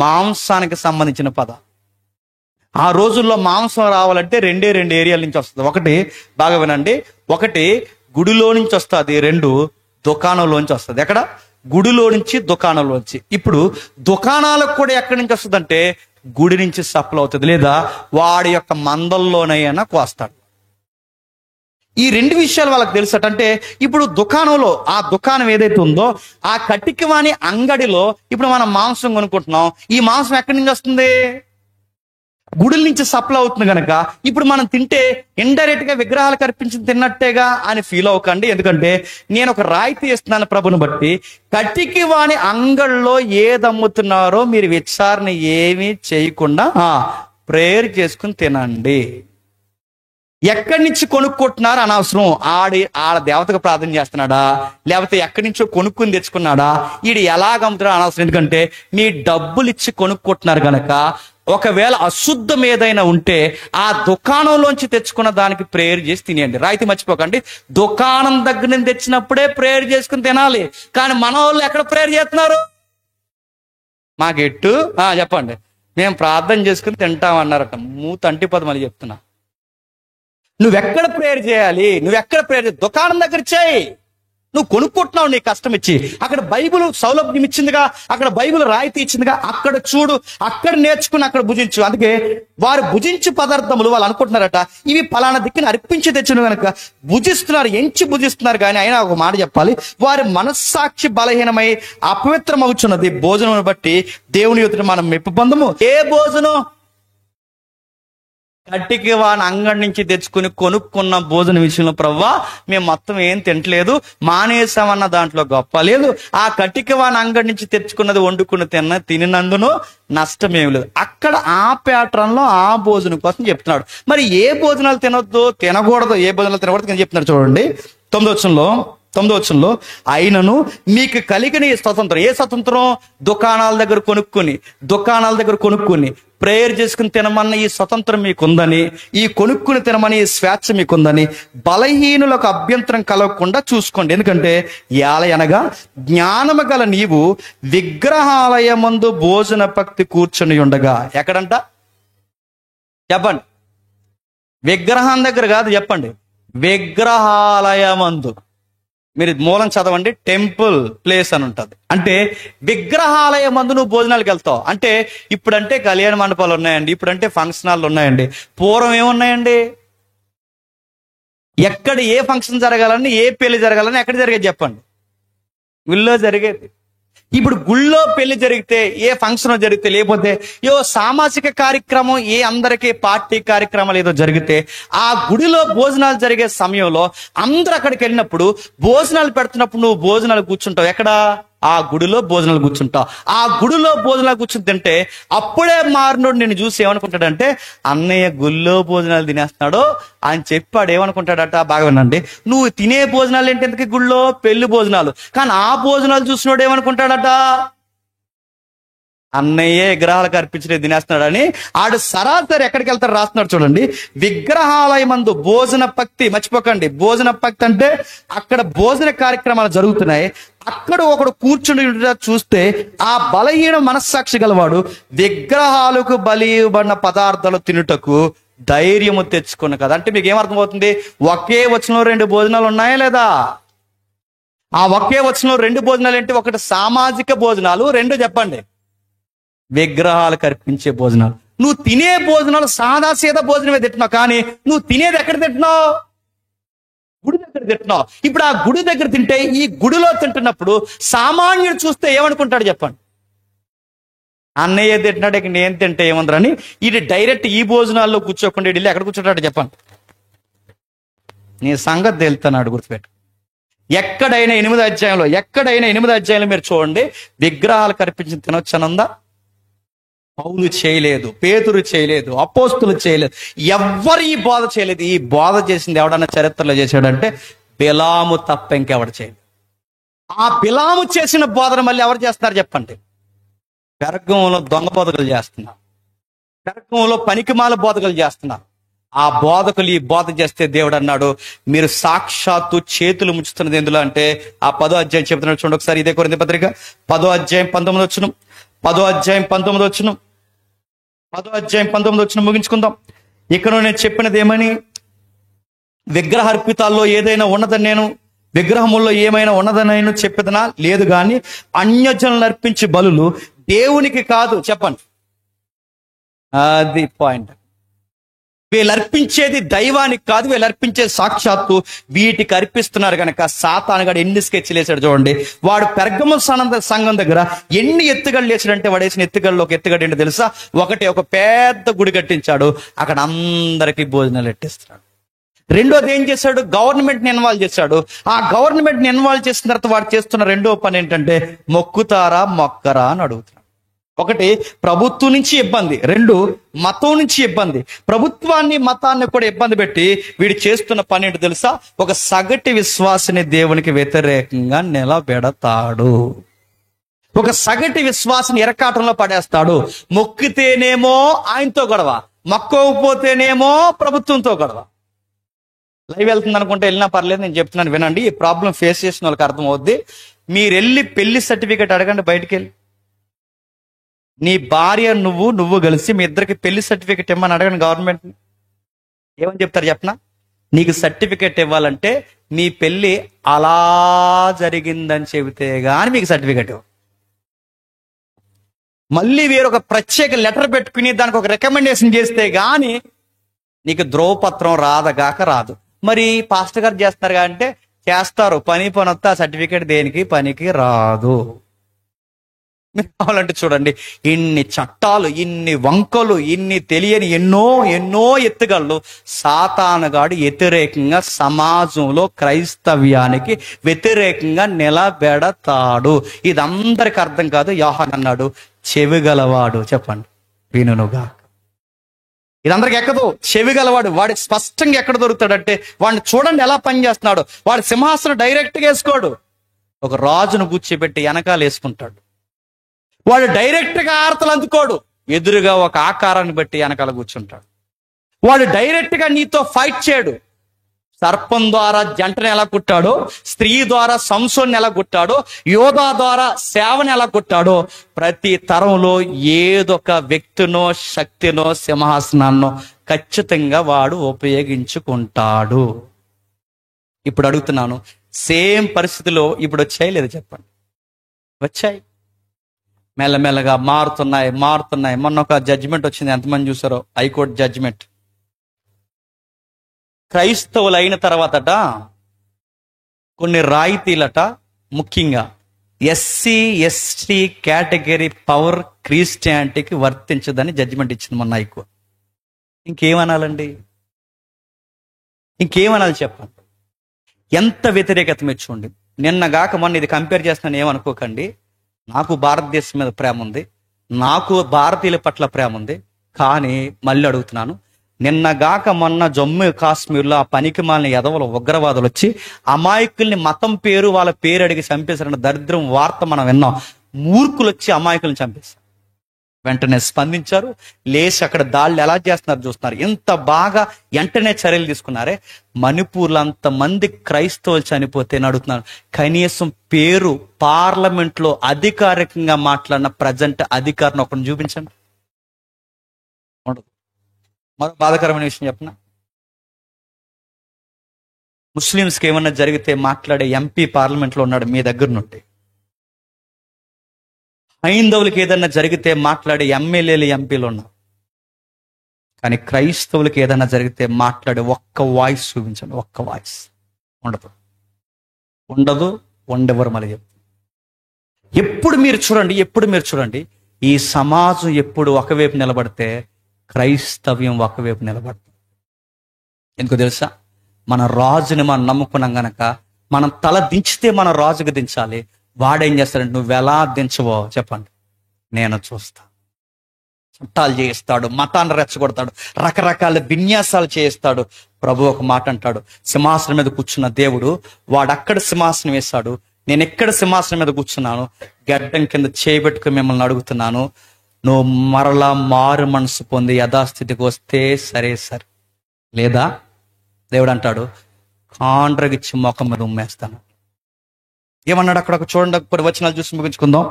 మాంసానికి సంబంధించిన పదాలు. ఆ రోజుల్లో మాంసం రావాలంటే రెండు ఏరియాల నుంచి వస్తుంది. ఒకటి బాగా వినండి, ఒకటి గుడిలో నుంచి వస్తుంది, రెండు దుకాణంలోంచి వస్తుంది. ఎక్కడ? గుడిలో నుంచి, దుకాణంలోంచి. ఇప్పుడు దుకాణాలకు కూడా ఎక్కడి నుంచి వస్తుంది అంటే గుడి నుంచి సప్లై అవుతుంది, లేదా వాడి యొక్క మందల్లోనైనా కోస్తాడు. ఈ రెండు విషయాలు వాళ్ళకి తెలుసట. అంటే ఇప్పుడు దుకాణంలో, ఆ దుకాణం ఏదైతే ఉందో ఆ కటికవాణి అంగడిలో ఇప్పుడు మనం మాంసం కొనుక్కుంటున్నాం. ఈ మాంసం ఎక్కడి నుంచి వస్తుంది? గుడుల నుంచి సప్లై అవుతుంది కనుక ఇప్పుడు మనం తింటే ఇండైరెక్ట్ గా విగ్రహాలకు అర్పించి తిన్నట్టేగా అని ఫీల్ అవ్వకండి. ఎందుకంటే నేను ఒక రాయితీ ఇస్తున్నాను ప్రభుని బట్టి. కటికి వాని అంగళ్ళలో ఏది అమ్ముతున్నారో మీరు విచారణ ఏమీ చేయకుండా ప్రేయర్ చేసుకుని తినండి. ఎక్కడి నుంచి కొనుక్కుంటున్నారు అనవసరం. ఆడ దేవతకు ప్రార్థన చేస్తున్నాడా, లేకపోతే ఎక్కడి నుంచో కొనుక్కుని తెచ్చుకున్నాడా, ఈడు ఎలాగ అమ్ముతున్నాడు అనవసరం. ఎందుకంటే మీ డబ్బులు ఇచ్చి కొనుక్కుంటున్నారు కనుక ఒకవేళ అశుద్ధం ఏదైనా ఉంటే ఆ దుకాణంలోంచి తెచ్చుకున్న దానికి ప్రేయర్ చేసి తినేయండి. రాయితీ మర్చిపోకండి. దుకాణం దగ్గర నుంచి తెచ్చినప్పుడే ప్రేయర్ చేసుకుని తినాలి. కానీ మన వాళ్ళు ఎక్కడ ప్రేయర్ చేస్తున్నారు? మాకెట్టు చెప్పండి, మేము ప్రార్థన చేసుకుని తింటామన్నారట. మూతంటి మళ్ళీ చెప్తున్నా. నువ్వెక్కడ ప్రేయర్ చేయాలి? దుకాణం దగ్గర చేయి. నువ్వు కొనుక్కుంటున్నావు నీ కష్టం ఇచ్చి. అక్కడ బైబిల్ సౌలభ్యం ఇచ్చిందిగా, అక్కడ బైబిల్ రాయితీ ఇచ్చిందిగా, అక్కడ చూడు, అక్కడ నేర్చుకుని అక్కడ భుజించు. అందుకే వారు భుజించు పదార్థములు వాళ్ళు అనుకుంటున్నారట ఇవి పలానా దిక్కుని అర్పించి తెచ్చిన కనుక భుజిస్తున్నారు, ఎంచి భుజిస్తున్నారు. కానీ అయినా ఒక మాట చెప్పాలి, వారి మనస్సాక్షి బలహీనమై అపవిత్రమవుతున్నది. భోజనం బట్టి దేవుని ఎదుట మనం మెప్పు పొందము. ఏ భోజనం? కట్టికి వాని అంగడి నుంచి తెచ్చుకుని కొనుక్కున్న భోజన విషయంలో ప్రవ్వా మేము మొత్తం ఏం తింటలేదు, మానేసామన్న దాంట్లో గొప్ప లేదు. ఆ కట్టికి వాని అంగడి నుంచి తెచ్చుకున్నది వండుకుని తినినందును నష్టమేమి లేదు. అక్కడ ఆ ప్యాటర్న్ లో ఆ భోజనం కోసం చెప్తున్నాడు. మరి ఏ భోజనాలు తినొద్దు, తినకూడదు, ఏ భోజనాలు తినకూడదు అని చెప్తున్నాడు. చూడండి 9వ వచనంలో అయినను మీకు కలిగిన ఈ స్వతంత్రం. ఏ స్వతంత్రం? దుకాణాల దగ్గర కొనుక్కుని ప్రేయర్ చేసుకుని తినమన్న ఈ స్వతంత్రం మీకుందని, ఈ కొనుక్కుని తినమని ఈ స్వేచ్ఛ మీకుందని బలహీనులకు అభ్యంతరం కలగకుండా చూసుకోండి. ఎందుకంటే అనగా జ్ఞానము గల నీవు విగ్రహాలయమందు భోజన భక్తి కూర్చొని ఉండగా. ఎక్కడంట? చెప్పండి. విగ్రహం దగ్గర కాదు, చెప్పండి. విగ్రహాలయమందు. మీరు మూలం చదవండి, టెంపుల్ ప్లేస్ అని ఉంటుంది. అంటే విగ్రహాలయం మందు నువ్వు భోజనాలకు వెళ్తావు. అంటే ఇప్పుడంటే కళ్యాణ మండపాలు ఉన్నాయండి, ఇప్పుడంటే ఫంక్షన్ హాల్ ఉన్నాయండి. పూర్వం ఏమున్నాయండి? ఎక్కడ ఏ ఫంక్షన్ జరగాలని, ఏ పెళ్లి జరగాలని ఎక్కడ జరిగేది చెప్పండి? గుళ్ళో జరిగేది. ఇప్పుడు గుళ్ళో పెళ్లి జరిగితే, ఏ ఫంక్షన్ జరిగితే, లేకపోతే సామాజిక కార్యక్రమం, అందరికీ పార్టీ కార్యక్రమాలు ఏదో జరిగితే, ఆ గుడిలో భోజనాలు జరిగే సమయంలో అందరూ అక్కడికి వెళ్ళినప్పుడు భోజనాలు పెడుతున్నప్పుడు నువ్వు భోజనాలు కూర్చుంటావు. ఎక్కడ? ఆ గుడిలో భోజనాలు కూర్చుంటావు. ఆ గుడిలో భోజనాలు కూర్చుని తింటే అప్పుడే మారినోడు నిన్ను చూసి ఏమనుకుంటాడంటే, అన్నయ్య గుళ్ళో భోజనాలు తినేస్తున్నాడు అని చెప్పాడు. ఏమనుకుంటాడట? బాగా వినండి. నువ్వు తినే భోజనాలు ఏంటి? ఎందుకు? గుళ్ళో పెళ్లి భోజనాలు. కానీ ఆ భోజనాలు చూసినోడు ఏమనుకుంటాడట? అన్నయ్యే విగ్రహాలకు అర్పించలేదు తినేస్తున్నాడని. ఆడు సరాసరి ఎక్కడికి వెళ్తాడు రాస్తున్నాడు చూడండి. విగ్రహాలయమందు భోజన పక్తి. మర్చిపోకండి, భోజన పక్తి అంటే అక్కడ భోజన కార్యక్రమాలు జరుగుతున్నాయి. అక్కడ ఒకడు కూర్చుని చూస్తే ఆ బలహీన మనస్సాక్షి గలవాడు విగ్రహాలకు బలి ఇవ్వబడిన పదార్థాలు తినుటకు ధైర్యము తెచ్చుకున్న కదా. అంటే మీకు ఏమర్థమవుతుంది? ఒకే వచనంలో 2 భోజనాలు ఉన్నాయా లేదా? ఆ ఒకే వచనంలో 2 భోజనాలు ఏంటి? ఒకటి సామాజిక భోజనాలు, 2 చెప్పండి విగ్రహాలకు అర్పించే భోజనాలు. నువ్వు తినే భోజనాలు సాదా సీదా భోజనమే తింటున్నావు, కానీ నువ్వు తినేది ఎక్కడ తింటున్నావు? గుడి దగ్గర తింటున్నావు. ఇప్పుడు ఆ గుడి దగ్గర తింటే, ఈ గుడిలో తింటున్నప్పుడు సామాన్యుడు చూస్తే ఏమనుకుంటాడు చెప్పండి? అన్నయ్య తింటున్నాడు, ఇక నేను తింటే ఏమందరని. ఇది డైరెక్ట్ ఈ భోజనాల్లో కూర్చోకుండా వెళ్ళి ఎక్కడ కూర్చుంటాడు చెప్పండి? నీ సంగతి తెలుతున్నాడు, గుర్తుపెట్టు. ఎక్కడైనా 8వ అధ్యాయంలో మీరు చూడండి, విగ్రహాలు కనిపించిన తినొచ్చనుందా? పౌలు చేయలేదు, పేతురు చేయలేదు, అపోస్తులు చేయలేదు, ఎవ్వరు ఈ బోధ చేయలేదు. ఈ బోధ చేసింది ఎవడన్నా చరిత్రలో చేశాడంటే బిలాము తప్ప ఇంకెవడు చేయలేదు. ఆ బిలాము చేసిన బోధన మళ్ళీ ఎవరు చేస్తున్నారు చెప్పండి? పెరగంలో దొంగ బోధకులు చేస్తున్నారు, పెరగంలో పనికిమాల బోధకులు చేస్తున్నారు. ఆ బోధకులు ఈ బోధ చేస్తే దేవుడు అన్నాడు, మీరు సాక్షాత్తు చేతులు ముంచుతున్నది ఎందులో అంటే, ఆ 10వ అధ్యాయం చెబుతున్నాడు చూడండి ఒకసారి. ఇదే కొరింథీ పత్రిక 10వ అధ్యాయం 19వ వచనం. 10వ అధ్యాయం 19వ వచనం. 10వ అధ్యాయం 19వ వచనం ముగించుకుందాం. ఇక్కడ నేను చెప్పినది ఏమని? విగ్రహార్పితాల్లో ఏదైనా ఉన్నదని నేను, విగ్రహముల్లో ఏమైనా ఉన్నదని నేను చెప్పేదనా? లేదు, కానీ అన్యజనులు అర్పించే బలులు దేవునికి కాదు. చెప్పండి, అది పాయింట్. వీళ్ళు అర్పించేది దైవానికి కాదు, వీళ్ళు అర్పించేది సాక్షాత్తు వీటికి అర్పిస్తున్నారు. కనుక సాతానుగాడు ఎన్ని స్కెచ్లు వేసాడు చూడండి. వాడు పెర్గము సంఘం దగ్గర ఎన్ని ఎత్తుగళ్ళు వేసాడంటే, వాడు వేసిన ఎత్తుగళ్ళు ఒక ఎత్తుగడ్డ ఏంటో తెలుసా? ఒక పెద్ద గుడి కట్టించాడు, అక్కడ అందరికీ భోజనాలు ఎట్టిస్తున్నాడు. రెండోది ఏం చేశాడు? గవర్నమెంట్ని ఇన్వాల్వ్ చేశాడు. ఆ గవర్నమెంట్ని ఇన్వాల్వ్ చేసిన తర్వాత వాడు చేస్తున్న రెండో పని ఏంటంటే, మొక్కుతారా మొక్కరా అని అడుగుతున్నాడు. ఒకటి, ప్రభుత్వం నుంచి ఇబ్బంది. 2, మతం నుంచి ఇబ్బంది. ప్రభుత్వాన్ని మతాన్ని కూడా ఇబ్బంది పెట్టి వీడు చేస్తున్న పని ఏంటో తెలుసా? ఒక సగటు విశ్వాసిని దేవునికి వ్యతిరేకంగా నిలబెడతాడు. ఒక సగటు విశ్వాసిని ఎరకాటంలో పడేస్తాడు. మొక్కితేనేమో ఆయనతో గొడవ, మొక్కకపోతేనేమో ప్రభుత్వంతో గొడవ. లైవ్ వెళ్తుంది అనుకుంటే వెళ్ళినా పర్లేదు, నేను చెప్తున్నాను వినండి. ఈ ప్రాబ్లం ఫేస్ చేసిన వాళ్ళకి అర్థం అవుద్ది. మీరు వెళ్ళి పెళ్లి సర్టిఫికేట్ అడగండి బయటికి వెళ్ళి. నీ భార్య నువ్వు కలిసి మీ ఇద్దరికి పెళ్లి సర్టిఫికేట్ ఇవ్వమని అడగండి గవర్నమెంట్. ఏమని చెప్తారు చెప్పనా? నీకు సర్టిఫికేట్ ఇవ్వాలంటే మీ పెళ్లి అలా జరిగిందని చెబితే గాని మీకు సర్టిఫికేట్ ఇవ్వ. మళ్ళీ వేరొక ప్రత్యేక లెటర్ పెట్టుకుని దానికి ఒక రికమెండేషన్ చేస్తే గాని నీకు ధ్రువపత్రం రాదు. మరి పాస్టర్ గారు చేస్తున్నారు అంటే చేస్తారు, పని వస్తే ఆ సర్టిఫికేట్ దేనికి పనికి రాదు. మీరు కావాలంటే చూడండి, ఇన్ని చట్టాలు, ఇన్ని వంకలు, ఇన్ని తెలియని ఎన్నో ఎత్తుగళ్ళు సాతానుగాడు వ్యతిరేకంగా సమాజంలో క్రైస్తవ్యానికి వ్యతిరేకంగా నిలబెడతాడు. ఇది అందరికి అర్థం కాదు. యోహాను అన్నాడు, చెవిగలవాడు చెప్పండి వినునుగా. ఇదందరికి ఎక్కదు. చెవిగలవాడు వాడికి స్పష్టంగా ఎక్కడ దొరుకుతాడంటే, వాడిని చూడండి ఎలా పనిచేస్తున్నాడు. వాడి సింహాసనం డైరెక్ట్గా వేసుకోడు, ఒక రాజును కూర్చోబెట్టి వెనకాల వేసుకుంటాడు. వాడు డైరెక్ట్గా ఆర్తలు అందుకోడు, ఎదురుగా ఒక ఆకారాన్ని బట్టి వెనకాల కూర్చుంటాడు. వాడు డైరెక్ట్గా నీతో ఫైట్ చేయడు. సర్పం ద్వారా జంటను ఎలా కుట్టాడో, స్త్రీ ద్వారా సంసోన్ని ఎలా కుట్టాడో, యోధా ద్వారా సేవను ఎలా కుట్టాడో, ప్రతి తరంలో ఏదొక వ్యక్తినో శక్తినో సింహాసనాన్నో ఖచ్చితంగా వాడు ఉపయోగించుకుంటాడు. ఇప్పుడు అడుగుతున్నాను, సేమ్ పరిస్థితిలో ఇప్పుడు వచ్చాయి లేదా చెప్పండి? వచ్చాయి. మెల్లమెల్లగా మారుతున్నాయి. మొన్న ఒక జడ్జిమెంట్ వచ్చింది, ఎంతమంది చూసారో? High court judgement. క్రైస్తవులు అయిన తర్వాతట కొన్ని రాయితీలట, ముఖ్యంగా ఎస్సీ ఎస్టీ కేటగిరీ పవర్ క్రిస్టియానిటీకి వర్తించదని జడ్జిమెంట్ ఇచ్చింది మొన్న ఎక్కువ. ఇంకేమనాలండి? ఇంకేమనాలి చెప్పండి? ఎంత వ్యతిరేకత మీరు చూడండి. నిన్నగాక మొన్న ఇది కంపేర్ చేస్తున్నాను ఏమనుకోకండి. నాకు భారతదేశం మీద ప్రేమ ఉంది, నాకు భారతీయుల పట్ల ప్రేమ ఉంది. కానీ మళ్ళీ అడుగుతున్నాను, నిన్నగాక మొన్న జమ్మూ కాశ్మీర్లో ఆ పనికి మాలిన ఎదవలు ఉగ్రవాదులు వచ్చి అమాయకుల్ని మతం పేరు వాళ్ళ పేరు అడిగి చంపేశారన్న దరిద్రం వార్త మనం విన్నాం. మూర్ఖులు వచ్చి అమాయకుల్ని చంపేశారు. వెంటనే స్పందించారు, లేచి అక్కడ దాళ్ళు ఎలా చేస్తున్నారు చూస్తున్నారు. ఇంత బాగా వెంటనే చర్యలు తీసుకున్నారే. మణిపూర్లో అంతమంది క్రైస్తవులు చనిపోతే అడుగుతున్నారు, కనీసం పేరు పార్లమెంట్లో అధికారికంగా మాట్లాడిన ప్రజెంట్ అధికారిని ఒకరిని చూపించండి. ఉండదు. మరో బాధాకరమైన విషయం చెప్పనా, ముస్లింస్కి ఏమన్నా జరిగితే మాట్లాడే ఎంపీ పార్లమెంట్లో ఉన్నాడు మీ దగ్గర నుండి. హైందవులకి ఏదన్నా జరిగితే మాట్లాడే ఎమ్మెల్యేలు ఎంపీలు ఉన్నారు. కానీ క్రైస్తవులకి ఏదన్నా జరిగితే మాట్లాడే ఒక్క వాయిస్ చూపించండి. ఒక్క వాయిస్ ఉండదు, ఉండదు, ఉండెవరు మళ్ళీ చెప్తారు. ఎప్పుడు మీరు చూడండి ఈ సమాజం ఎప్పుడు ఒకవైపు నిలబడితే క్రైస్తవ్యం ఒకవైపు నిలబడుతుంది. ఎందుకో తెలుసా? మన రాజుని మనం నమ్ముకున్నాం గనక మనం తల దించితే మన రాజుకి దించాలి. వాడేం చేస్తాడంటే, నువ్వు ఎలా దించవో చెప్పండి, నేను చూస్తా. చట్టాలు చేయిస్తాడు, మతాన్ని రెచ్చగొడతాడు, రకరకాల విన్యాసాలు చేయిస్తాడు. ప్రభు ఒక మాట అంటాడు, సింహాసనం మీద కూర్చున్న దేవుడు వాడక్కడ సింహాసనం వేస్తాడు, నేను ఎక్కడ సింహాసనం మీద కూర్చున్నాను, గడ్డం కింద చేయబెట్టుకుని మిమ్మల్ని అడుగుతున్నాను, నువ్వు మరలా మారు మనసు పొంది యథాస్థితికి వస్తే సరే, లేదా దేవుడు అంటాడు, కాండ్రగిచ్చి మొఖం మీద ఉమ్మేస్తాను. ఏమన్నాడు అక్కడ? చూడండి, కొన్ని వచనాలు చూసి ముగించుకుందాం.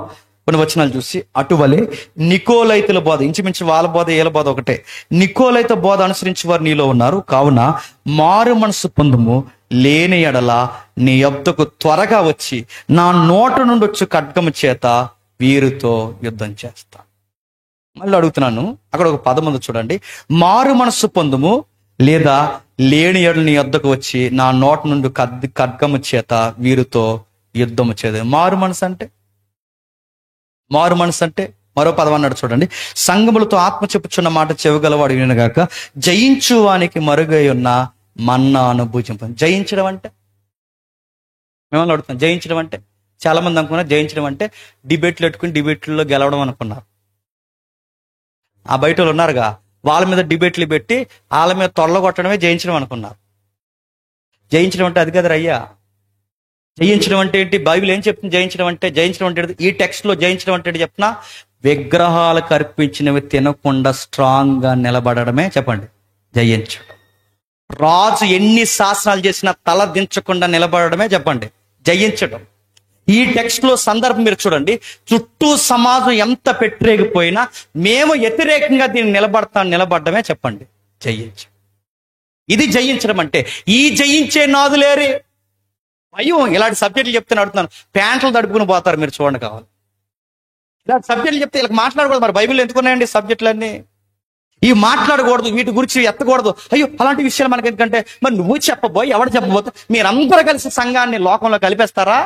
కొన్ని వచనాలు చూసి, అటువలే నికోలైతుల బోధ, ఇంచుమించు వాళ్ళ బోధ ఏల బోధ ఒకటే, నికోలైత బోధ అనుసరించి వారు నీలో ఉన్నారు. కావున మారు మనసు పొందుము, లేని ఎడల నీ యొద్దకు త్వరగా వచ్చి నా నోట నుండి వచ్చి ఖడ్గము చేత వీరితో యుద్ధం చేస్తా. మళ్ళీ అడుగుతున్నాను, అక్కడ ఒక పదం ఉంది చూడండి, మారు మనసు పొందుము లేదా లేని ఎడల నీ యొద్దకు వచ్చి నా నోట నుండి ఖడ్గము చేత వీరితో యుద్ధము చేదు. మారు మనసు అంటే మరో పదం అన్నాడు చూడండి, సంగములతో ఆత్మ చెప్పుచున్న మాట చెవిగలవాడు వినగాక జయించు వానికి మరుగై ఉన్న మన్నాను భుజింపు. జయించడం అంటే మిమ్మల్ని అడుగుతాం, జయించడం అంటే చాలా మంది అనుకున్నారు జయించడం అంటే డిబేట్లు పెట్టుకుని డిబేట్లలో గెలవడం అనుకున్నారు. ఆ బయట వాళ్ళు ఉన్నారుగా, వాళ్ళ మీద డిబేట్లు పెట్టి వాళ్ళ మీద తొడగొట్టడమే జయించడం అనుకున్నారు. జయించడం అంటే అది కదరా అయ్యా. జయించడం అంటే ఏంటి? బైబిల్ ఏం చెప్తుంది? జయించడం అంటే ఈ టెక్స్ట్ లో జయించడం అంటే చెప్తున్నా, విగ్రహాలకు అర్పించినవి తినకుండా స్ట్రాంగ్ గా నిలబడడమే చెప్పండి జయించడం. రాజు ఎన్ని శాసనాలు చేసినా తల దించకుండా నిలబడడమే చెప్పండి జయించడం. ఈ టెక్స్ట్ లో సందర్భం మీరు చూడండి, చుట్టూ సమాజం ఎంత పెట్టరేగిపోయినా మేము వ్యతిరేకంగా దీన్ని నిలబడడమే చెప్పండి జయించడం. ఇది జయించడం అంటే. ఈ జయించే నాదులేరే అయ్యో, ఇలాంటి సబ్జెక్టులు చెప్తే అడుగుతున్నాను, ప్యాంట్లు తడుపుకుని పోతారు మీరు చూడండి. కావాలి ఇలాంటి సబ్జెక్టులు చెప్తే ఇలా మాట్లాడకూడదు. మరి బైబిల్ ఎందుకున్నాయండి సబ్జెక్టులన్నీ? ఇవి మాట్లాడకూడదు, వీటి గురించి ఎత్తకూడదు. అయ్యో, అలాంటి విషయాలు మనకి ఎందుకంటే, మరి నువ్వు చెప్పబోయి ఎవడు చెప్పబోతే మీరందరూ కలిసి సంఘాన్ని లోకంలో కలిపేస్తారా?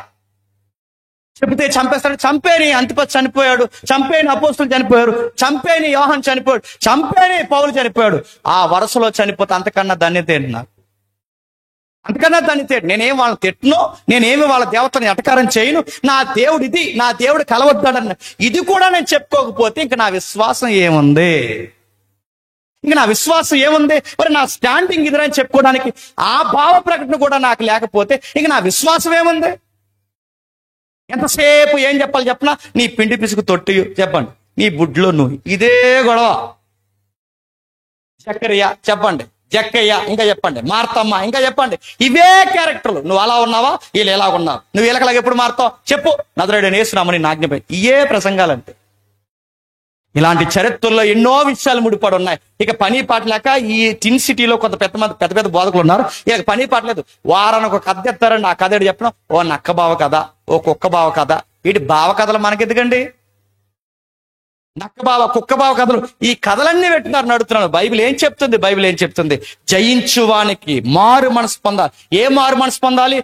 చెబితే చంపేస్తాడు. చంపేని అంతిపతి చనిపోయాడు, చంపేని అపోస్తులు చనిపోయారు, చంపేని యోహాను చనిపోయాడు, చంపేని పౌలు చనిపోయాడు. ఆ వరుసలో చనిపోతే అంతకన్నా ధన్యత ఏంటి నాకు? అంతకన్నా ధన్యత ఏంటి? నేనేం వాళ్ళని తిట్టను, నేనేమి వాళ్ళ దేవతని ఎటకారం చేయను. నా దేవుడు ఇది, నా దేవుడు కలవద్దాడన్న ఇది కూడా నేను చెప్పుకోకపోతే ఇంక నా విశ్వాసం ఏముంది? మరి నా స్టాండింగ్ ఇదిరని చెప్పుకోవడానికి ఆ భావ ప్రకటన కూడా నాకు లేకపోతే ఇంక నా విశ్వాసం ఏముంది? ఎంతసేపు ఏం చెప్పాలి చెప్పనా? నీ పిండి పిసుకు తొట్టి చెప్పండి, నీ బుడ్లో నువ్వు ఇదే గొడవ. చక్కరయ్య చెప్పండి, జక్కయ్య ఇంకా చెప్పండి, మార్తమ్మ ఇంకా చెప్పండి, ఇవే క్యారెక్టర్లు. నువ్వు అలా ఉన్నావా, వీళ్ళు ఎలా ఉన్నావు, నువ్వు వీళ్ళకలాగా ఎప్పుడు మారుతావు చెప్పు, నజరేయుడైన యేసునామమున నీ ఆజ్ఞపై. ఇవే ప్రసంగాలంటే. ఇలాంటి చరిత్రలో ఎన్నో విషయాలు ముడిపడి ఉన్నాయి. ఇక పని పాట లేక ఈ టిన్ సిటీలో కొంత పెద్ద బోధకులు ఉన్నారు. ఇక పని పాట లేదు, వారానికి ఒక కథ ఎత్తారండి. ఆ కథ ఏడు చెప్పడం, ఓ నక్క బావ కథ, ఓ కుక్క బావ కథ. వీటి బావ కథలు మనకెందుకండి? నక్కబావ కుక్కబావ కథలు, ఈ కథలన్నీ పెట్టున్నారు నడుతున్నాను. బైబిల్ ఏం చెప్తుంది? బైబిల్ ఏం చెప్తుంది? జయించువానికి మారు మనసు పొందాలి. ఏ మారు మనసు పొందాలి?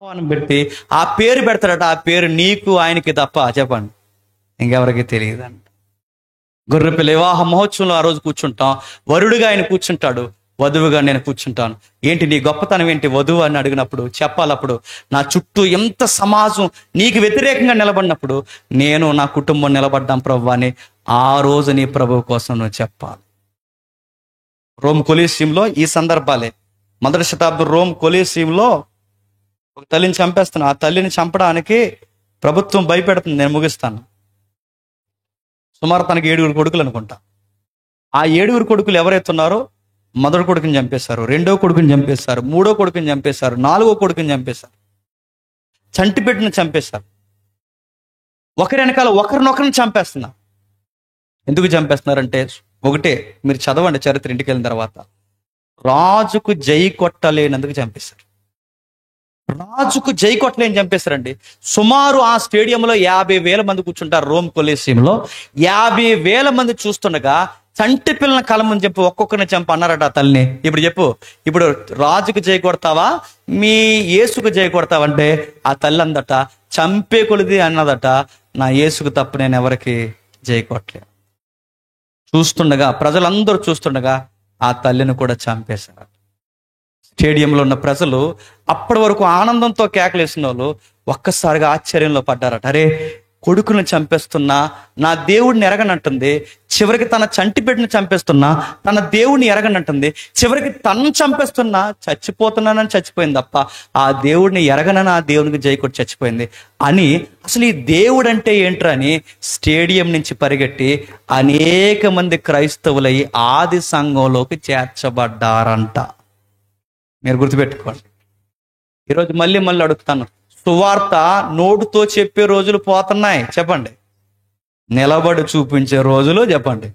అని పెట్టి ఆ పేరు పెడతాడట. ఆ పేరు నీకు ఆయనకి తప్ప చెప్పండి ఇంకెవరికి తెలియదు అంట. గొర్రెపిల్ల వివాహ మహోత్సవంలో ఆ రోజు కూర్చుంటాం. వరుడుగా ఆయన కూర్చుంటాడు, వధువుగా నేను కూర్చుంటాను. ఏంటి నీ గొప్పతనం ఏంటి వధువు అని అడిగినప్పుడు చెప్పాలప్పుడు, నా చుట్టూ ఎంత సమాజం నీకు వ్యతిరేకంగా నిలబడినప్పుడు నేను నా కుటుంబం నిలబడ్డాం ప్రభు అని ఆ రోజు నీ ప్రభువు కోసం నువ్వు చెప్పాలి. రోమ్ కొలీసియంలో ఈ సందర్భాలే. 1వ శతాబ్దం రోమ్ కొలీసియంలో ఒక తల్లిని చంపేస్తున్నా. ఆ తల్లిని చంపడానికి ప్రభుత్వం భయపెడుతుంది. నేను ముగిస్తాను. సుమారు తనకి 7 కొడుకులు అనుకుంటా. ఆ 7 కొడుకులు ఎవరైతే ఉన్నారో మొదటి కొడుకుని చంపేశారు, 2వ కొడుకుని చంపేశారు, 3వ కొడుకుని చంపేశారు, 4వ కొడుకుని చంపేశారు, చంటిపెట్టిని చంపేశారు. ఒకరి వెనకాల ఒకరినొకరిని చంపేస్తున్నారు. ఎందుకు చంపేస్తున్నారంటే ఒకటే, మీరు చదవండి చరిత్ర ఇంటికి వెళ్ళిన తర్వాత, రాజుకు జై కొట్టలేనందుకు చంపేశారు. రాజుకు జై కొట్టలేని చంపేశారండి. సుమారు ఆ స్టేడియంలో 50,000 మంది కూర్చుంటారు. రోమ్ కొలీసియంలో 50,000 మంది చూస్తుండగా చంటి పిల్లల కళ ముందు చెప్పు ఒక్కొక్కరిని చంప అన్నారట ఆ తల్లిని. ఇప్పుడు చెప్పు, ఇప్పుడు రాజుకు జై కొడతావా మీ యేసుకు జై కొడతావంటే ఆ తల్లి అందట చంపే కొలిది అన్నదట, నా యేసుకు తప్ప నేను ఎవరికి జై కొట్టలే. చూస్తుండగా ప్రజలందరూ చూస్తుండగా ఆ తల్లిని కూడా చంపేశారు. స్టేడియంలో ఉన్న ప్రజలు అప్పటి వరకు ఆనందంతో కేకలేసిన వాళ్ళు ఒక్కసారిగా ఆశ్చర్యంలో పడ్డారట. అరే, కొడుకుని చంపేస్తున్నా నా దేవుడిని ఎరగనంటుంది, చివరికి తన చంటి బిడ్డని చంపేస్తున్నా తన దేవుడిని ఎరగనంటుంది, చివరికి తను చంపేస్తున్నా చచ్చిపోతున్నానని చచ్చిపోయింది తప్ప ఆ దేవుడిని ఎరగనని ఆ దేవునికి జై కొట్టి చచ్చిపోయింది అని, అసలు ఈ దేవుడు అంటే ఏంట్రా అని స్టేడియం నుంచి పరిగెట్టి అనేక మంది క్రైస్తవులై ఆది సంఘంలోకి చేర్చబడ్డారంట. మీరు గుర్తుపెట్టుకోండి. ఈరోజు మళ్ళీ అడుగుతాను, సువార్త నోటుతో చెప్పే రోజులు పోతున్నాయి చెప్పండి, నిలబడి చూపించే రోజులు చెప్పండి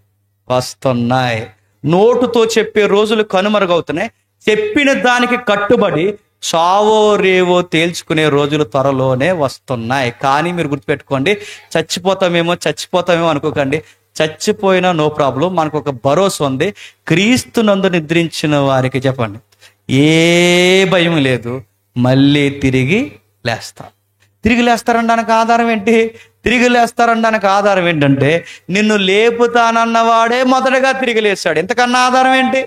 వస్తున్నాయి. నోటుతో చెప్పే రోజులు కనుమరుగవుతున్నాయి. చెప్పిన దానికి కట్టుబడి చావో రేవో తేల్చుకునే రోజులు త్వరలోనే వస్తున్నాయి. కానీ మీరు గుర్తుపెట్టుకోండి, చచ్చిపోతామేమో అనుకోకండి. చచ్చిపోయినా నో ప్రాబ్లం, మనకు ఒక భరోసా ఉంది. క్రీస్తునందు నిద్రించిన వారికి చెప్పండి ఏ భయం లేదు, మళ్ళీ తిరిగి లేస్తారు. తిరిగి లేస్తారనడానికి ఆధారం ఏంటి? తిరిగి లేస్తారనడానికి ఆధారం ఏంటంటే నిన్ను లేపుతానన్నవాడే మొదటగా తిరిగి లేచాడు. ఎంతకన్నా ఆధారం ఏంటి?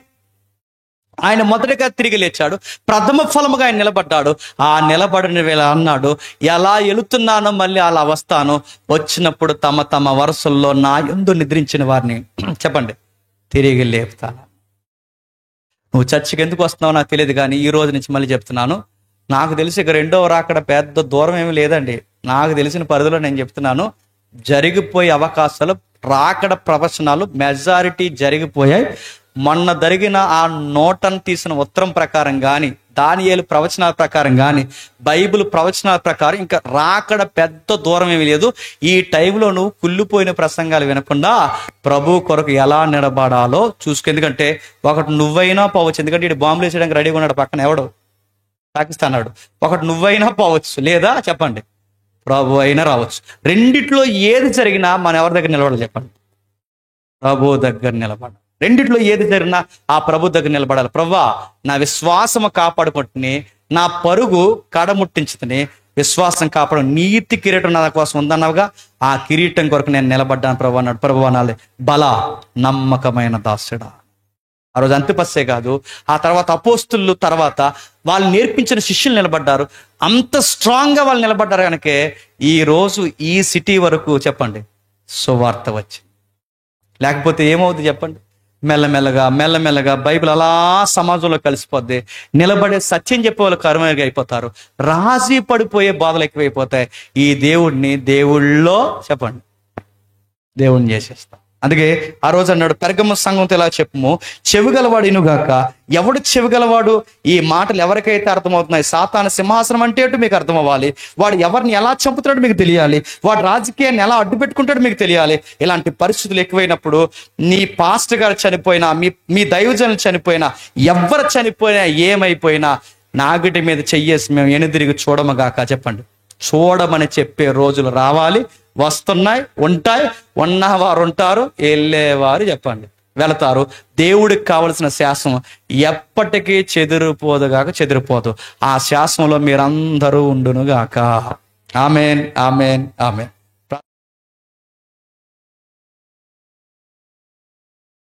ఆయన మొదటగా తిరిగి లేచాడు, ప్రథమ ఫలముగా ఆయన నిలబడ్డాడు. ఆ నిలబడిన వేళ అన్నాడు, ఎలా వెళుతున్నానో మళ్ళీ అలా వస్తాను, వచ్చినప్పుడు తమ తమ వరుసల్లో నా యందు నిద్రించిన వారిని చెప్పండి తిరిగి లేపుతాను. నువ్వు చర్చికి ఎందుకు వస్తున్నావు నాకు తెలియదు, కానీ ఈ రోజు నుంచి మళ్ళీ చెప్తున్నాను, నాకు తెలిసి ఇక రెండవ రాకడ పెద్ద దూరం ఏమి లేదండి. నాకు తెలిసిన పరిధిలో నేను చెప్తున్నాను, జరిగిపోయే అవకాశాలు, రాకడ ప్రవచనాలు మెజారిటీ జరిగిపోయాయి. మొన్న జరిగిన ఆ నోటను తీసిన ఉత్తరం ప్రకారం కానీ, దానియేలు ప్రవచనాల ప్రకారం కానీ, బైబిల్ ప్రవచనాల ప్రకారం ఇంకా రాకడ పెద్ద దూరం ఏమి లేదు. ఈ టైంలో నువ్వు కుళ్ళిపోయిన ప్రసంగాలు వినకుండా ప్రభు కొరకు ఎలా నిలబడాలో చూసుకు. ఎందుకంటే ఒకటి నువ్వైనా పోవచ్చు, ఎందుకంటే ఇటు బాంబులు వేసేయడానికి రెడీగా ఉన్నాడు పక్కన ఎవడు, పాకిస్తాన్ నాడు. ఒకటి నువ్వైనా పోవచ్చు, లేదా చెప్పండి ప్రభు అయినా రావచ్చు. రెండిట్లో ఏది జరిగినా మనం ఎవరి దగ్గర నిలబడాలి చెప్పండి? ప్రభు దగ్గర నిలబడాలి. రెండిట్లో ఏది జరిగినా ఆ ప్రభు దగ్గర నిలబడాలి. ప్రభువా, నా విశ్వాసము కాపాడుకుంటుని, నా పరుగు కడముట్టించుతుని, విశ్వాసం కాపాడు, నీతి కిరీటం నా కోసం ఉందన్నావుగా, ఆ కిరీటం కొరకు నేను నిలబడ్డాను ప్రభు అన్నాడు. ప్రభు అనాలి, బల నమ్మకమైన దాసుడా. ఆ రోజు అంతిపస్సే కాదు, ఆ తర్వాత అపోస్తులు తర్వాత వాళ్ళు నేర్పించిన శిష్యులు నిలబడ్డారు. అంత స్ట్రాంగ్గా వాళ్ళు నిలబడ్డారు కనుకే ఈ రోజు ఈ సిటీ వరకు చెప్పండి సువార్త వచ్చింది. లేకపోతే ఏమవుతుంది చెప్పండి? మెల్లమెల్లగా బైబిల్ అలా సమాజంలో కలిసిపోద్ది. నిలబడే సత్యం చెప్పే వాళ్ళు కరువుగా అయిపోతారు. రాజీ పడిపోయే బాధలు ఎక్కువైపోతాయి. ఈ దేవుళ్ళో చెప్పండి దేవుణ్ణి చేసేస్తాం. అందుకే ఆ రోజు అన్నాడు, పెర్గము సంఘంతో ఇలా చెప్పుము, చెవిగలవాడు ఇనుగాక. ఎవడు చెవిగలవాడు? ఈ మాటలు ఎవరికైతే అర్థమవుతున్నాయి, సాతాను సింహాసనం అంటే ఏంటో మీకు అర్థం అవ్వాలి, వాడు ఎవరిని ఎలా చంపుతున్నాడో మీకు తెలియాలి, వాడు రాజకీయాన్ని ఎలా అడ్డు పెట్టుకుంటాడో మీకు తెలియాలి. ఇలాంటి పరిస్థితులు ఎక్కువైనప్పుడు నీ పాస్టర్ గారు చనిపోయినా, మీ దైవజనులు చనిపోయినా, ఎవరు చనిపోయినా, ఏమైపోయినా నాగిటి మీద చెయ్యేసి మేము ఎనుదిరిగి చూడమగాక. చెప్పండి, చూడమని చెప్పే రోజులు రావాలి, వస్తున్నాయి, ఉంటాయి. ఉన్నవారు ఉంటారు, వెళ్ళేవారు చెప్పండి వెళతారు. దేవుడికి కావలసిన శాసనం ఎప్పటికీ చెదిరిపోదు. ఆ శాసనంలో మీరందరూ ఉండునుగాక. Amen, amen, amen.